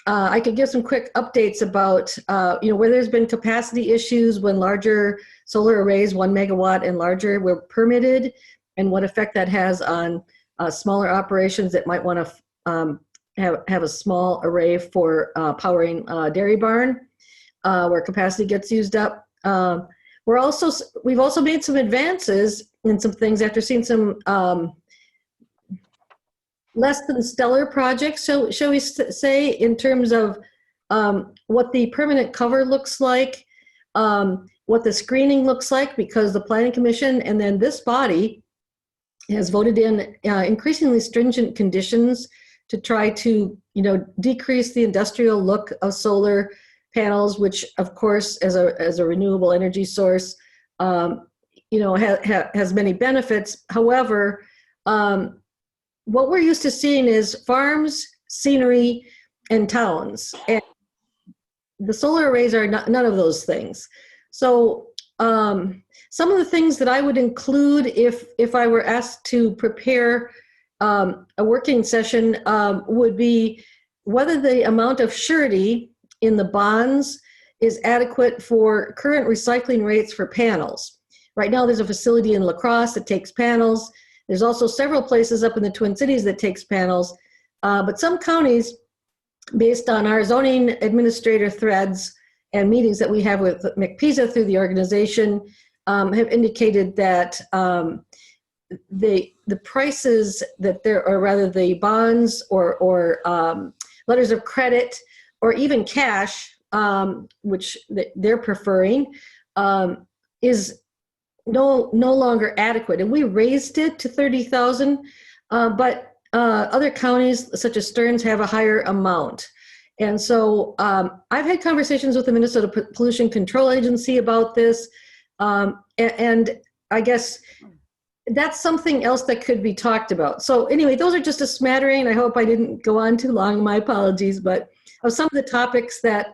I could give some quick updates about, where there's been capacity issues when larger solar arrays, 1 megawatt and larger, were permitted, and what effect that has on smaller operations that might want to have a small array for powering a dairy barn, where capacity gets used up. We've also made some advances in some things after seeing some less than stellar projects, so shall we say, in terms of what the permanent cover looks like, what the screening looks like, because the Planning Commission and then this body has voted in increasingly stringent conditions to try to, decrease the industrial look of solar, panels, which of course, as a renewable energy source, has many benefits. However, what we're used to seeing is farms, scenery, and towns. And the solar arrays are none of those things. So some of the things that I would include if I were asked to prepare a working session would be whether the amount of surety in the bonds is adequate for current recycling rates for panels. Right now, there's a facility in La Crosse that takes panels. There's also several places up in the Twin Cities that takes panels. But some counties, based on our zoning administrator threads and meetings that we have with McPisa through the organization, have indicated that the prices that there, or rather the bonds or letters of credit or even cash, which they're preferring, is no longer adequate. And we raised it to 30,000, but other counties such as Stearns have a higher amount. And so I've had conversations with the Minnesota Pollution Control Agency about this. And I guess that's something else that could be talked about. So anyway, those are just a smattering. I hope I didn't go on too long, my apologies, but of some of the topics that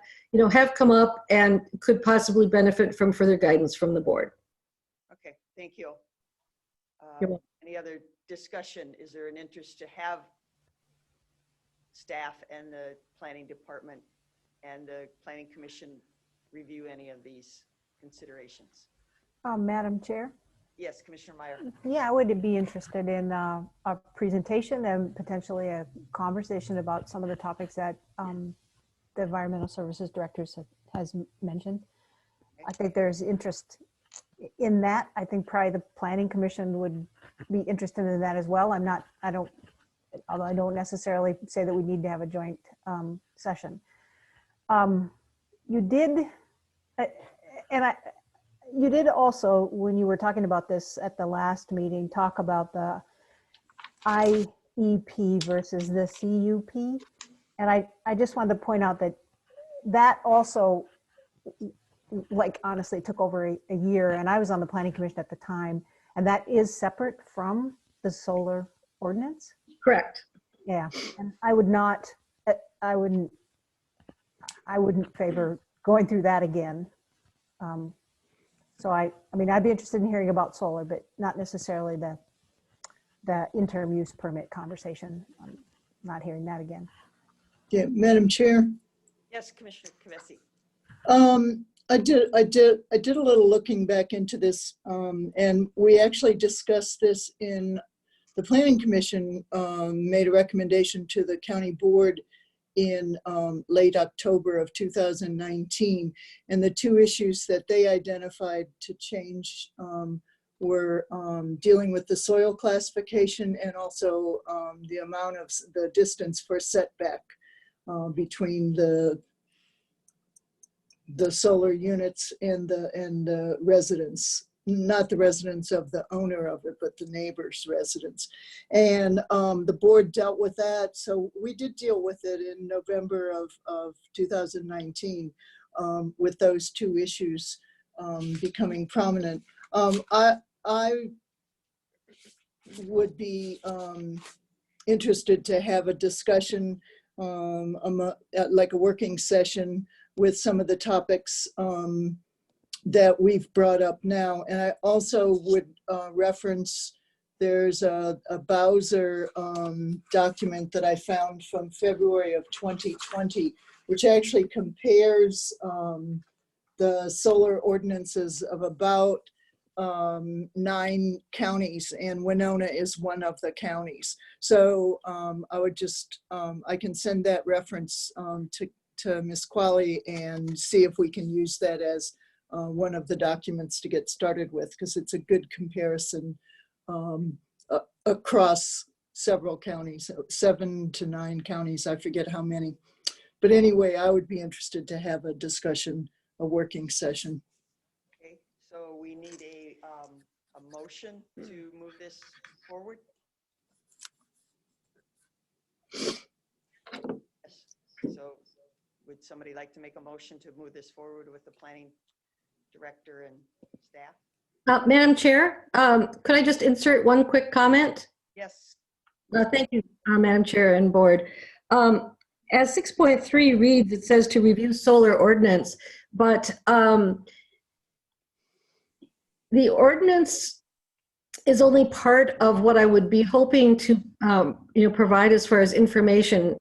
have come up and could possibly benefit from further guidance from the board. Okay, thank you. You're welcome. Any other discussion? Is there an interest to have staff and the planning department and the planning commission review any of these considerations? Madam Chair? Yes, Commissioner Meyer. Yeah, I would be interested in a presentation and potentially a conversation about some of the topics that the Environmental Services Directors has mentioned. I think there's interest in that. I think probably the Planning Commission would be interested in that as well. Although I don't necessarily say that we need to have a joint session. You did also, when you were talking about this at the last meeting, talk about the IEP versus the CUP. And I just wanted to point out that also, like, honestly took over a year, and I was on the Planning Commission at the time, and that is separate from the solar ordinance. Correct. Yeah, and I wouldn't favor going through that again. So I mean, I'd be interested in hearing about solar, but not necessarily the interim use permit conversation. I'm not hearing that again. Yeah, Madam Chair. Yes, Commissioner Kavesi. I did a little looking back into this, and we actually discussed this in the Planning Commission. Made a recommendation to the county board in late October of 2019, and the two issues that they identified to change were dealing with the soil classification and also the amount of the distance for setback between the solar units and the residents, not the residents of the owner of it, but the neighbor's residence. And the board dealt with that. So we did deal with it in November of 2019 with those two issues becoming prominent. I would be interested to have a discussion, like a working session with some of the topics that we've brought up now. And I also would reference, there's a Bowser document that I found from February of 2020, which actually compares the solar ordinances of about 9 counties, and Winona is one of the counties. So I would just, I can send that reference to Ms. Qualley and see if we can use that as one of the documents to get started with, because it's a good comparison across several counties, 7 to 9 counties, I forget how many. But anyway, I would be interested to have a discussion, a working session. Okay, so we need a motion to move this forward. Yes. So would would somebody like to make a motion to move this forward with the planning director and staff? Madam Chair, could I just insert one quick comment? Yes, Thank you, Madam Chair and Board. As 6.3 reads, it says to review solar ordinance, but the ordinance is only part of what I would be hoping to provide as far as information.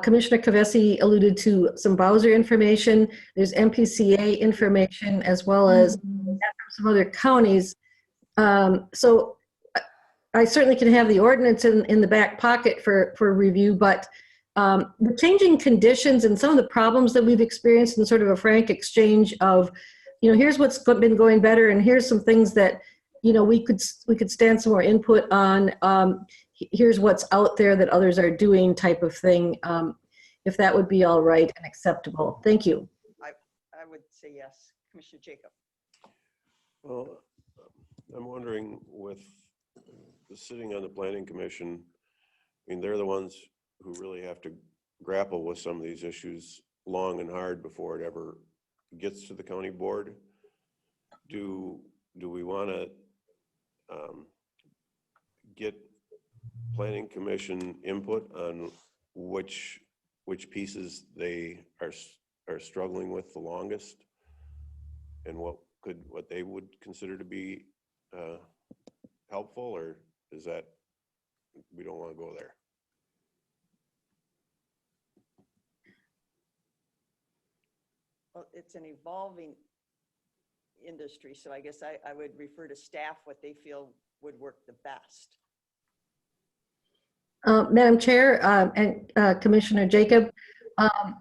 Commissioner Kavesi alluded to some Bowser information. There's MPCA information as well as some other counties. So I certainly can have the ordinance in the back pocket for review, but the changing conditions and some of the problems that we've experienced in sort of a frank exchange of, here's what's been going better and here's some things that, we could stand some more input on. Here's what's out there that others are doing type of thing. If that would be all right and acceptable. Thank you. I would say yes. Commissioner Jacob. Well, I'm wondering with sitting on the planning commission, I mean, they're the ones who really have to grapple with some of these issues long and hard before it ever gets to the county board. Do we want to get planning commission input on which pieces they are struggling with the longest, and what they would consider to be helpful, or is that we don't want to go there? Well, it's an evolving industry, so I guess I would refer to staff what they feel would work the best. Madam Chair and Commissioner Jacob, I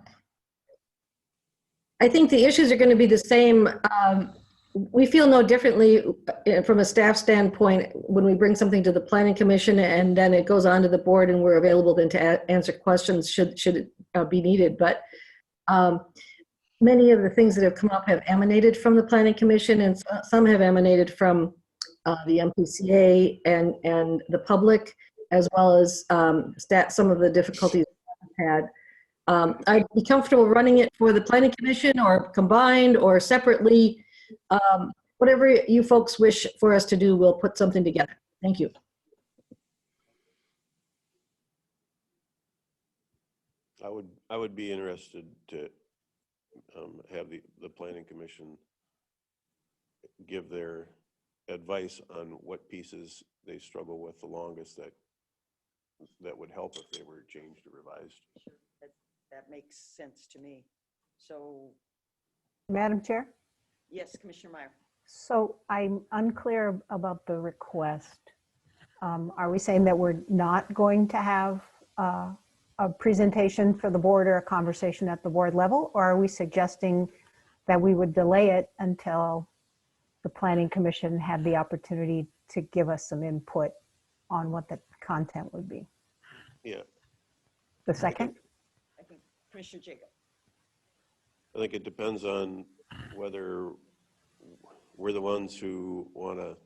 think the issues are going to be the same. We feel no differently from a staff standpoint when we bring something to the Planning Commission and then it goes on to the board and we're available then to answer questions should it be needed. But many of the things that have come up have emanated from the Planning Commission, and some have emanated from the MPCA and the public, as well as some of the difficulties we've had. I'd be comfortable running it for the Planning Commission or combined or separately. Whatever you folks wish for us to do, we'll put something together. Thank you. I would be interested to have the Planning Commission give their advice on what pieces they struggle with the longest that would help if they were changed or revised. Sure, that makes sense to me. So, Madam Chair? yes, Commissioner Meyer. So I'm unclear about the request. Are we saying that we're not going to have a presentation for the board or a conversation at the board level? Or are we suggesting that we would delay it until the Planning Commission had the opportunity to give us some input on what the content would be? Yeah. The second? I think Commissioner Jacob. I think it depends on whether we're the ones who want to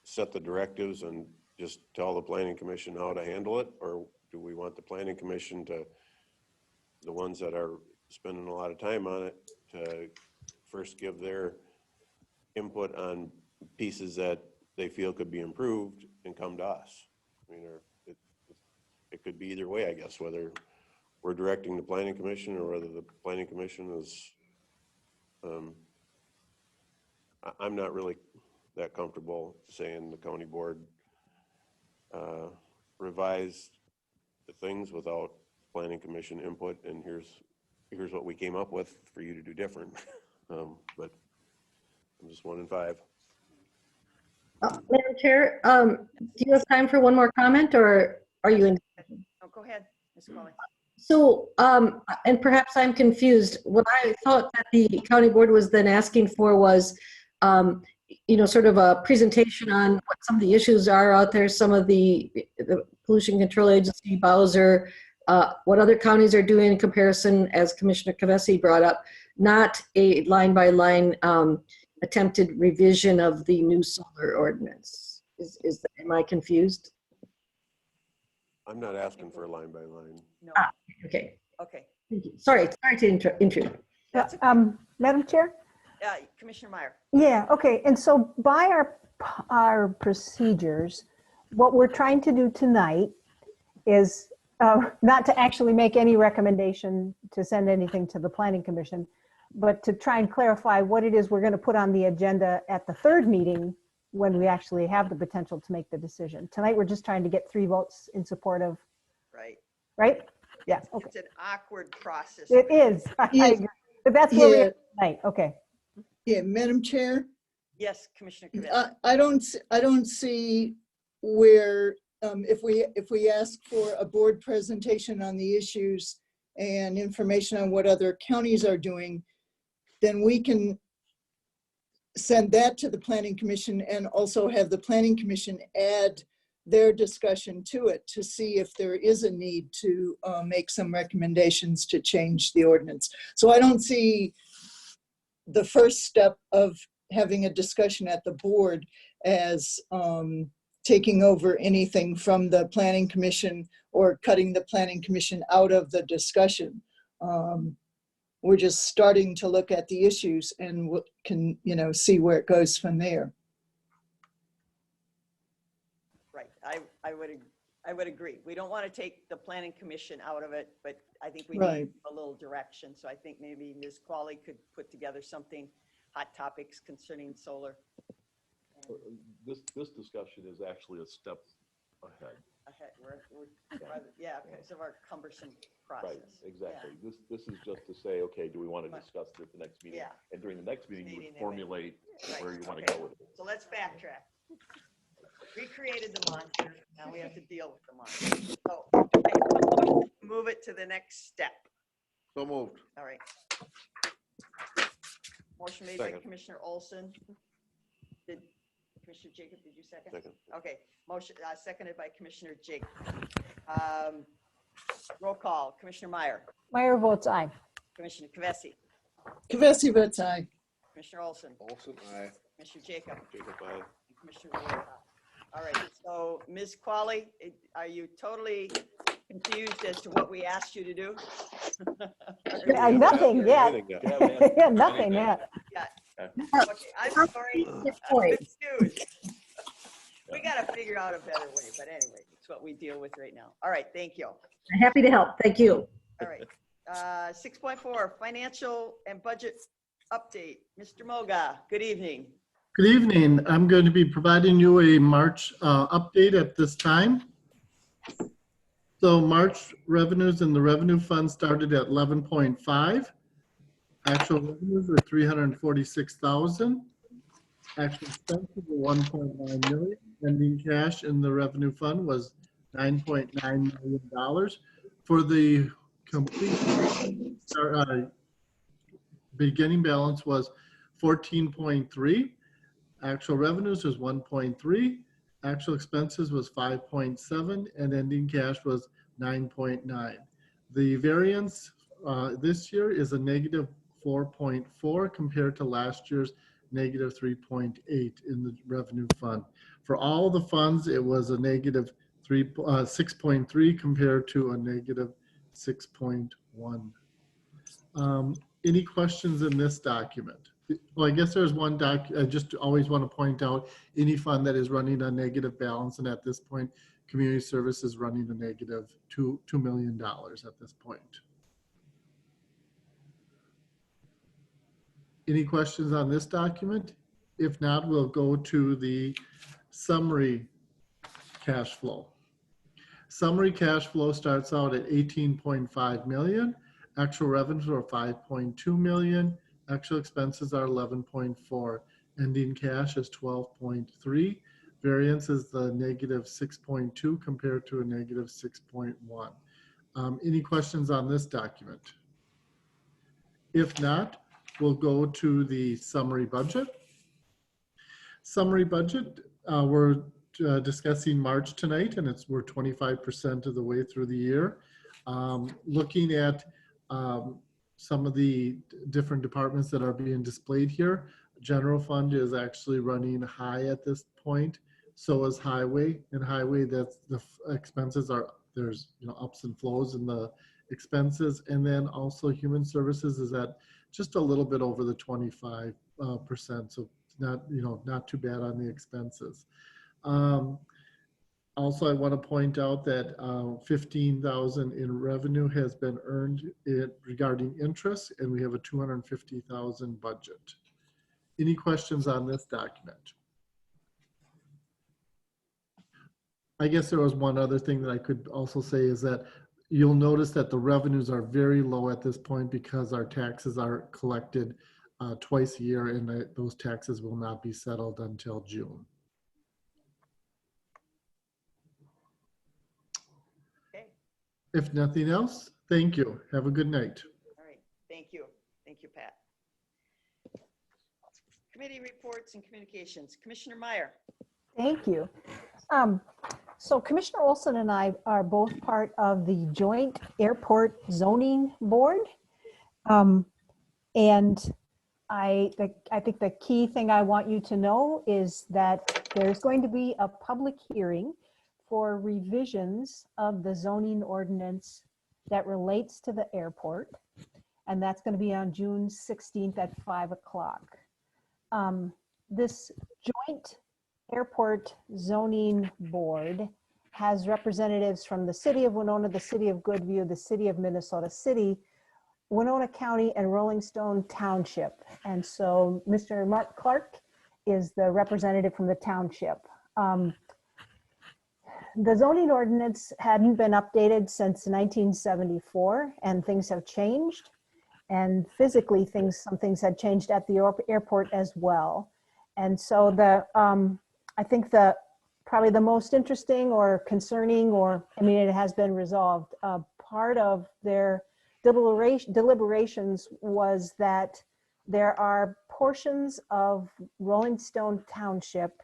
set the directives and just tell the Planning Commission how to handle it, or do we want the Planning Commission to, the ones that are spending a lot of time on it, to first give their input on pieces that they feel could be improved and come to us? I mean, it could be either way, I guess, whether we're directing the Planning Commission or whether the Planning Commission is, I'm not really that comfortable saying the county board revised the things without Planning Commission input, and here's what we came up with for you to do different. But I'm just 1 in 5. Madam Chair, do you have time for one more comment, or are you in? Oh, go ahead, Ms. Colley. So, and perhaps I'm confused. What I thought that the county board was then asking for was, sort of a presentation on what some of the issues are out there, some of the Pollution Control Agency, Bowser, what other counties are doing in comparison, as Commissioner Kavesi brought up, not a line-by-line attempted revision of the new solar ordinance. Am I confused? I'm not asking for a line by line. No. Okay. Okay. Sorry to intrude. That's okay. Madam Chair? Commissioner Meyer. Yeah, okay. And so by our procedures, what we're trying to do tonight is not to actually make any recommendation to send anything to the Planning Commission, but to try and clarify what it is we're going to put on the agenda at the third meeting when we actually have the potential to make the decision. Tonight, we're just trying to get 3 votes in support of, Right. right? Yeah, okay. It's an awkward process. It is. I Yeah. agree. But that's where we Yeah, are tonight. Okay. yeah, Madam Chair, Yes, Commissioner Kavanaugh. I don't see where, if we ask for a board presentation on the issues and information on what other counties are doing, then we can send that to the Planning Commission and also have the Planning Commission add their discussion to it to see if there is a need to make some recommendations to change the ordinance. So I don't see the first step of having a discussion at the board as taking over anything from the Planning Commission or cutting the Planning Commission out of the discussion. We're just starting to look at the issues and can, see where it goes from there. Right. I would agree. We don't want to take the Planning Commission out of it, but I think we Right. need a little direction. So I think maybe Ms. Qualley could put together something, hot topics concerning solar. This discussion is actually a step ahead. Ahead, because of our cumbersome Right, process. exactly. This is just to say, okay, do we want to discuss it at the next meeting? Yeah. And during the next meeting, you Meeting, would they formulate Right, where you want to okay. go with it. So let's backtrack. We created the monster, now we have to deal with the monster. So move it to the next step. So moved. All right. Motion made by Second. Commissioner Olson. Commissioner Jacob, did you second? Second. Okay, motion, seconded by Commissioner Jacob. Roll call, Commissioner Meyer, Meyer votes aye. Commissioner Kvesi, Kavesi votes aye. Commissioner Olson, Olson, aye. Commissioner Jacob, Jacob, aye. and Commissioner Wood, aye. All right, so Ms. Qualley, are you totally confused as to what we asked you to do? Nothing yet. Anything yet. Yeah, nothing yet. Okay, I'm sorry, I'm Point. confused. We gotta figure out a better way, but anyway, it's what we deal with right now. All right, thank you. Happy to help. Thank you. All right. 6.4, financial and budget update. Mr. Moga, good evening. Good evening. I'm going to be providing you a March update at this time. So March revenues in the revenue fund started at 11.5. Actual revenues were 346,000. Actual expenses were 1.9 million. Ending cash in the revenue fund was $9.9 million. For the complete beginning balance was 14.3. Actual revenues was 1.3. Actual expenses was 5.7, and ending cash was 9.9. The variance this year is a negative 4.4 compared to last year's negative 3.8 in the revenue fund. For all the funds, it was a negative 6.3 compared to a negative 6.1. Any questions in this document? Well, I guess there's one I just always want to point out any fund that is running a negative balance, and at this point, community service is running a negative $2 million at this point. Any questions on this document? If not, we'll go to the summary cash flow. Summary cash flow starts out at 18.5 million. Actual revenues are 5.2 million. Actual expenses are 11.4. Ending cash is 12.3. Variance is the negative 6.2 compared to a negative 6.1. Any questions on this document? If not, we'll go to the summary budget. Summary budget, we're discussing March tonight, and we're 25% of the way through the year. Looking at some of the different departments that are being displayed here, general fund is actually running high at this point. So is highway. And highway, that's the expenses are, there's ups and flows in the expenses. And then also human services is at just a little bit over the 25%. So not, not too bad on the expenses. Also, I want to point out that 15,000 in revenue has been earned regarding interest, and we have a 250,000 budget. Any questions on this document? I guess there was one other thing that I could also say is that you'll notice that the revenues are very low at this point because our taxes are collected twice a year, and those taxes will not be settled until June. Okay, If nothing else, thank you. Have a good night. all right, thank you. Thank you, Pat. Committee reports and communications. Commissioner Meyer. Thank you. So Commissioner Olson and I are both part of the Joint Airport Zoning Board. And I think the key thing I want you to know is that there's going to be a public hearing for revisions of the zoning ordinance that relates to the airport. And that's going to be on June 16th at 5 o'clock. This joint airport zoning board has representatives from the city of Winona, the city of Goodview, the city of Minnesota City, Winona County, and Rolling Stone Township. And so Mr. Mark Clark is the representative from the township. The zoning ordinance hadn't been updated since 1974, and things have changed. And physically, some things had changed at the airport as well. And so I think probably the most interesting or concerning, it has been resolved. Part of their deliberations was that there are portions of Rolling Stone Township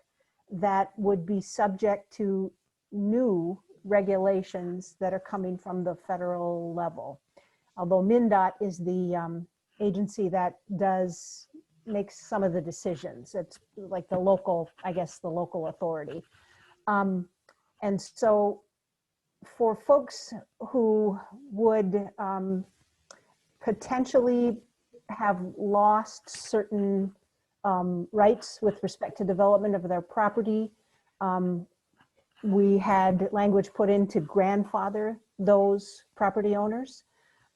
that would be subject to new regulations that are coming from the federal level. Although MnDOT is the agency that makes some of the decisions. It's like the local, I guess, the local authority. And so for folks who would potentially have lost certain rights with respect to development of their property, we had language put in to grandfather those property owners.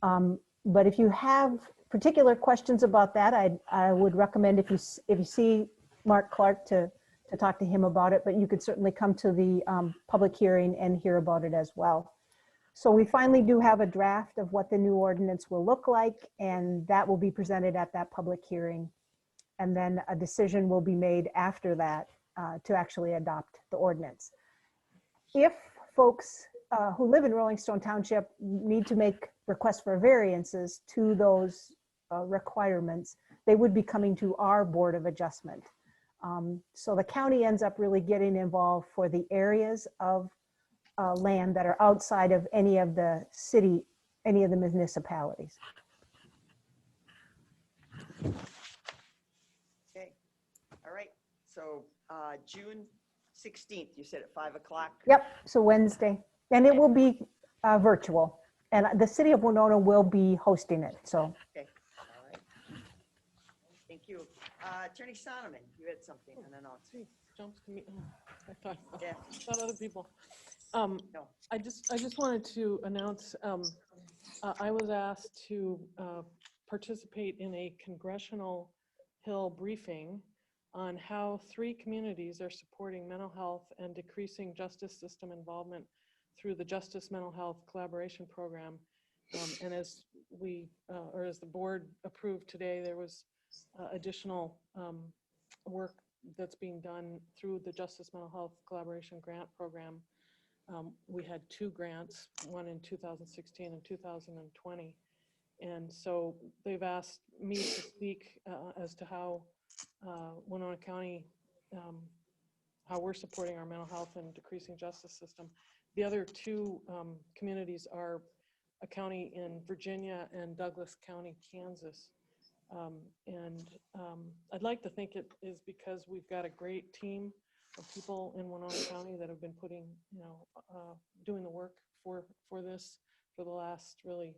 But if you have particular questions about that, I would recommend if you see Mark Clark to talk to him about it, but you could certainly come to the public hearing and hear about it as well. So we finally do have a draft of what the new ordinance will look like, and that will be presented at that public hearing. And then a decision will be made after that to actually adopt the ordinance. If folks who live in Rolling Stone Township need to make requests for variances to those requirements, they would be coming to our Board of Adjustment. So the county ends up really getting involved for the areas of land that are outside of any of the municipalities. Okay, all right. So June 16th, you said at 5 o'clock? Yep, so Wednesday. And it will be virtual. And the city of Winona will be hosting it, so. Okay, all right. Thank you. Attorney Sonneman, you had something, and then I'll. Gee, jumps to me. Oh, I thought Yeah. other people. No. I just wanted to announce, I was asked to participate in a Congressional Hill briefing on how 3 communities are supporting mental health and decreasing justice system involvement through the Justice Mental Health Collaboration Program. And as as the board approved today, there was additional work that's being done through the Justice Mental Health Collaboration Grant Program. We had 2 grants, one in 2016 and 2020. And so they've asked me to speak as to how Winona County, how we're supporting our mental health and decreasing justice system. The other 2 communities are a county in Virginia and Douglas County, Kansas. I'd like to think it is because we've got a great team of people in Winona County that have been putting, doing the work for this. for the last really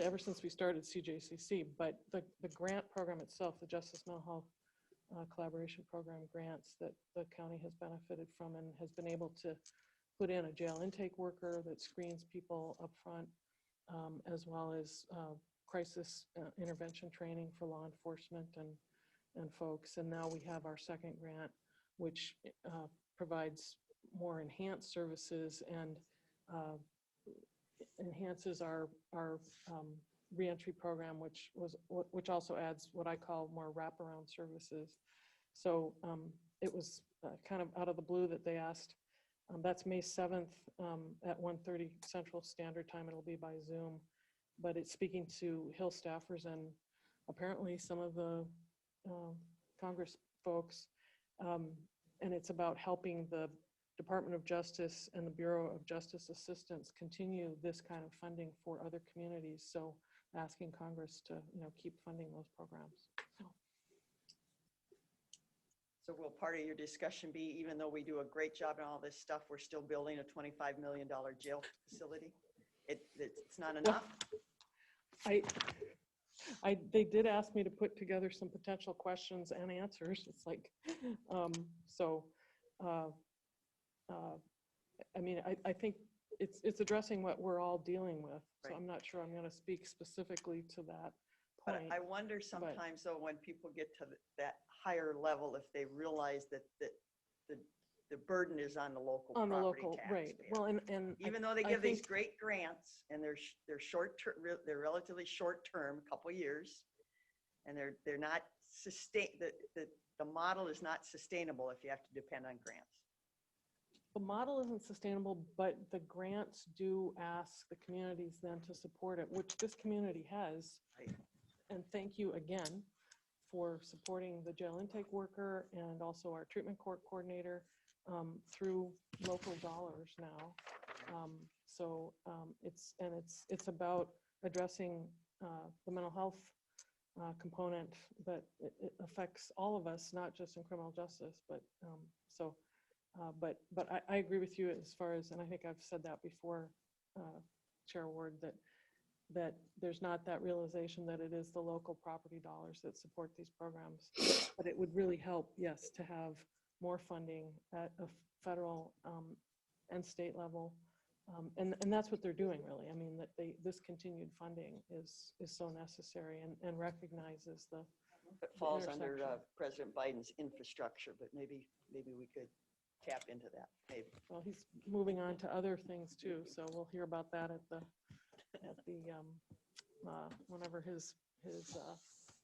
ever since we started CJCC, but the grant program itself, the Justice Mental Health Collaboration Program grants that the county has benefited from and has been able to put in a jail intake worker that screens people up front, as well as crisis intervention training for law enforcement and folks. And now we have our second grant, which provides more enhanced services and enhances our reentry program, which also adds what I call more wraparound services. So it was kind of out of the blue that they asked. That's May 7th at 1:30 Central Standard Time. It'll be by Zoom, but it's speaking to Hill staffers and apparently some of the Congress folks. And it's about helping the Department of Justice and the Bureau of Justice Assistance continue this kind of funding for other communities. So asking Congress to, keep funding those programs. So will part of your discussion be, even though we do a great job in all this stuff, we're still building a $25 million jail facility? It's not enough? They did ask me to put together some potential questions and answers. It's like, I mean, I think it's addressing what we're all dealing with. So Right. I'm not sure I'm going to speak specifically to that But point. I wonder sometimes, though, when people get to that higher level, if they realize that the burden is on the local On the property local, right. taxpayer. Well, and Even though they I give these think- great grants and they're short term, they're relatively short term, couple years, and they're not the model is not sustainable if you have to depend on grants. the model isn't sustainable, but the grants do ask the communities then to support it, which this community has. Right. And thank you again for supporting the jail intake worker and also our treatment court coordinator through local dollars now. It's about addressing the mental health component, but it affects all of us, not just in criminal justice. But I agree with you as far as, and I think I've said that before, Chair Ward, that there's not that realization that it is the local property dollars that support these programs. But it would really help, yes, to have more funding at a federal and state level. And that's what they're doing, really. I mean, that this continued funding is so necessary and recognizes the It falls under intersection. President Biden's infrastructure, but maybe we could tap into that, maybe. Well, he's moving on to other things too, so we'll hear about that at the whenever his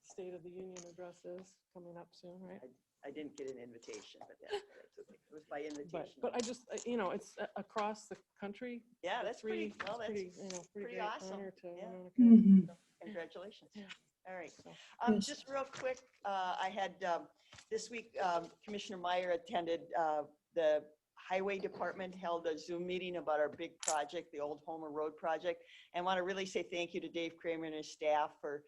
State of the Union address is coming up soon, right? I didn't get an invitation, but that's okay. It was by invitation. But I just, it's across the country. Yeah, the that's pretty, well, that's pretty pretty great awesome. honor to Yeah. Winona County. Mhm. Congratulations. Yeah. All right. So, Yes. Just real quick, I had, this week, Commissioner Meyer attended the Highway Department held a Zoom meeting about our big project, the Old Homer Road project. And want to really say thank you to Dave Kramer and his staff for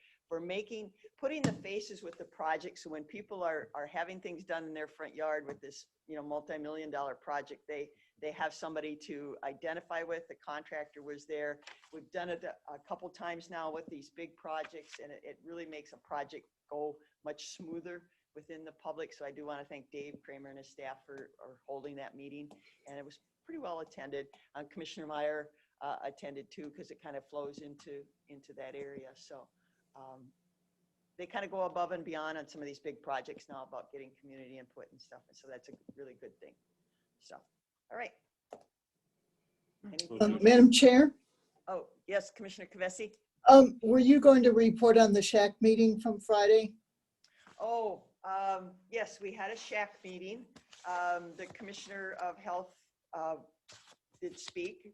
putting the faces with the project. So when people are having things done in their front yard with this, multi-million-dollar project, they have somebody to identify with. The contractor was there. We've done it a couple times now with these big projects, and it really makes a project go much smoother within the public. So I do want to thank Dave Kramer and his staff for holding that meeting, and it was pretty well attended. Commissioner Meyer attended too, because it kind of flows into that area. So they kind of go above and beyond on some of these big projects now about getting community input and stuff. And so that's a really good thing. So, all right. Anything else? Madam Chair, Oh, yes, Commissioner Kavesi. were you going to report on the SHAC meeting from Friday? Oh, yes, we had a SHAC meeting. The Commissioner of Health did speak.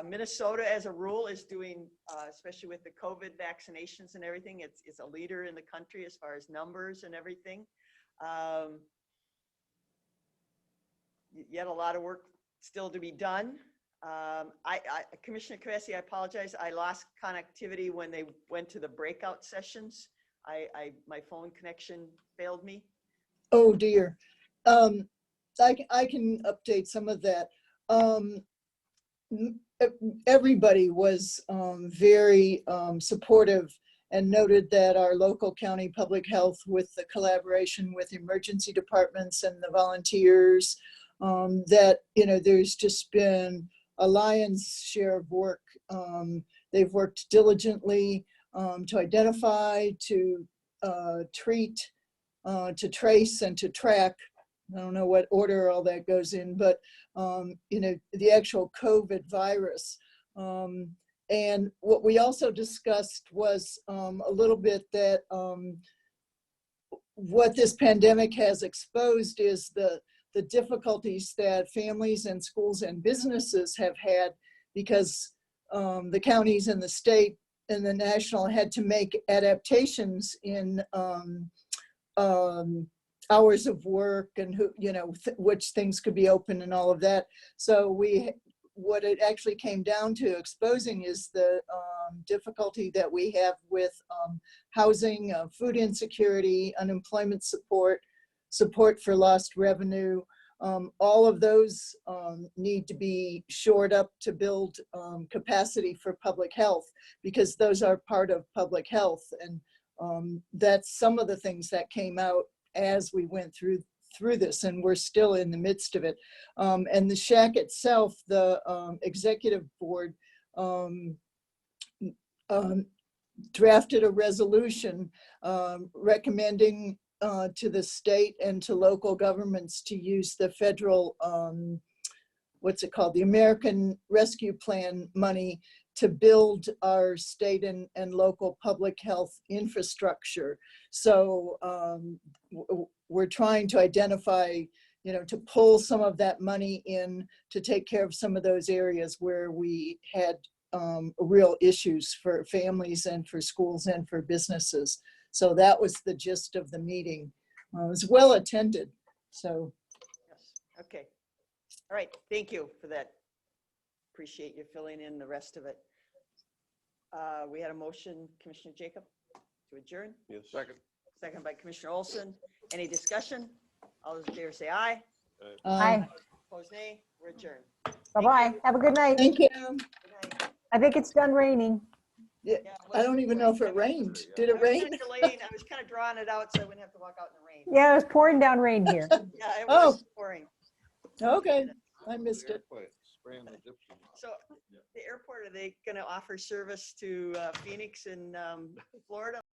Minnesota, as a rule, is doing, especially with the COVID vaccinations and everything, it's a leader in the country as far as numbers and everything. Yet a lot of work still to be done. Commissioner Kavesi, I apologize. I lost connectivity when they went to the breakout sessions. My phone connection failed me. Oh, dear. I can update some of that. everybody was very supportive and noted that our local county public health, with the collaboration with emergency departments and the volunteers, that, you know, there's just been a lion's share of work. They've worked diligently to identify, to treat, to trace, and to track. I don't know what order all that goes in, but you know, the actual COVID virus. And what we also discussed was a little bit that what this pandemic has exposed is the difficulties that families and schools and businesses have had, because the counties and the state and the national had to make adaptations in hours of work and who, you know, which things could be open and all of that. So what it actually came down to exposing is the difficulty that we have with housing, food insecurity, unemployment support, support for lost revenue. All of those need to be shored up to build capacity for public health, because those are part of public health. And that's some of the things that came out as we went through this, and we're still in the midst of it. And the shack itself, the executive board drafted a resolution recommending to the state and to local governments to use the federal, what's it called, the American Rescue Plan money to build our state and local public health infrastructure. So we're trying to identify, you know, to pull some of that money in to take care of some of those areas where we had real issues for families and for schools and for businesses. So that was the gist of the meeting. It was well attended. So. Yes. Okay. All right. Thank you for that. Appreciate you filling in the rest of it. We had a motion, Commissioner Jacob, to adjourn. Yes. Second. Second by Commissioner Olson. Any discussion? All those in favor say aye. Aye. Opposed, nay. We're adjourned. Bye-bye. Have a good night. Thank you. Good night. I think it's done raining. Yeah, Yeah, it I was- don't even know if it rained. Did I it was rain? kind of delaying. I was kind of drawing it out so I wouldn't have to walk out in the rain. Yeah, it was pouring down rain here. Yeah, it Oh. was pouring. Okay, I missed it. Spraying the gypsum. So the airport, are they going to offer service to Phoenix and Florida?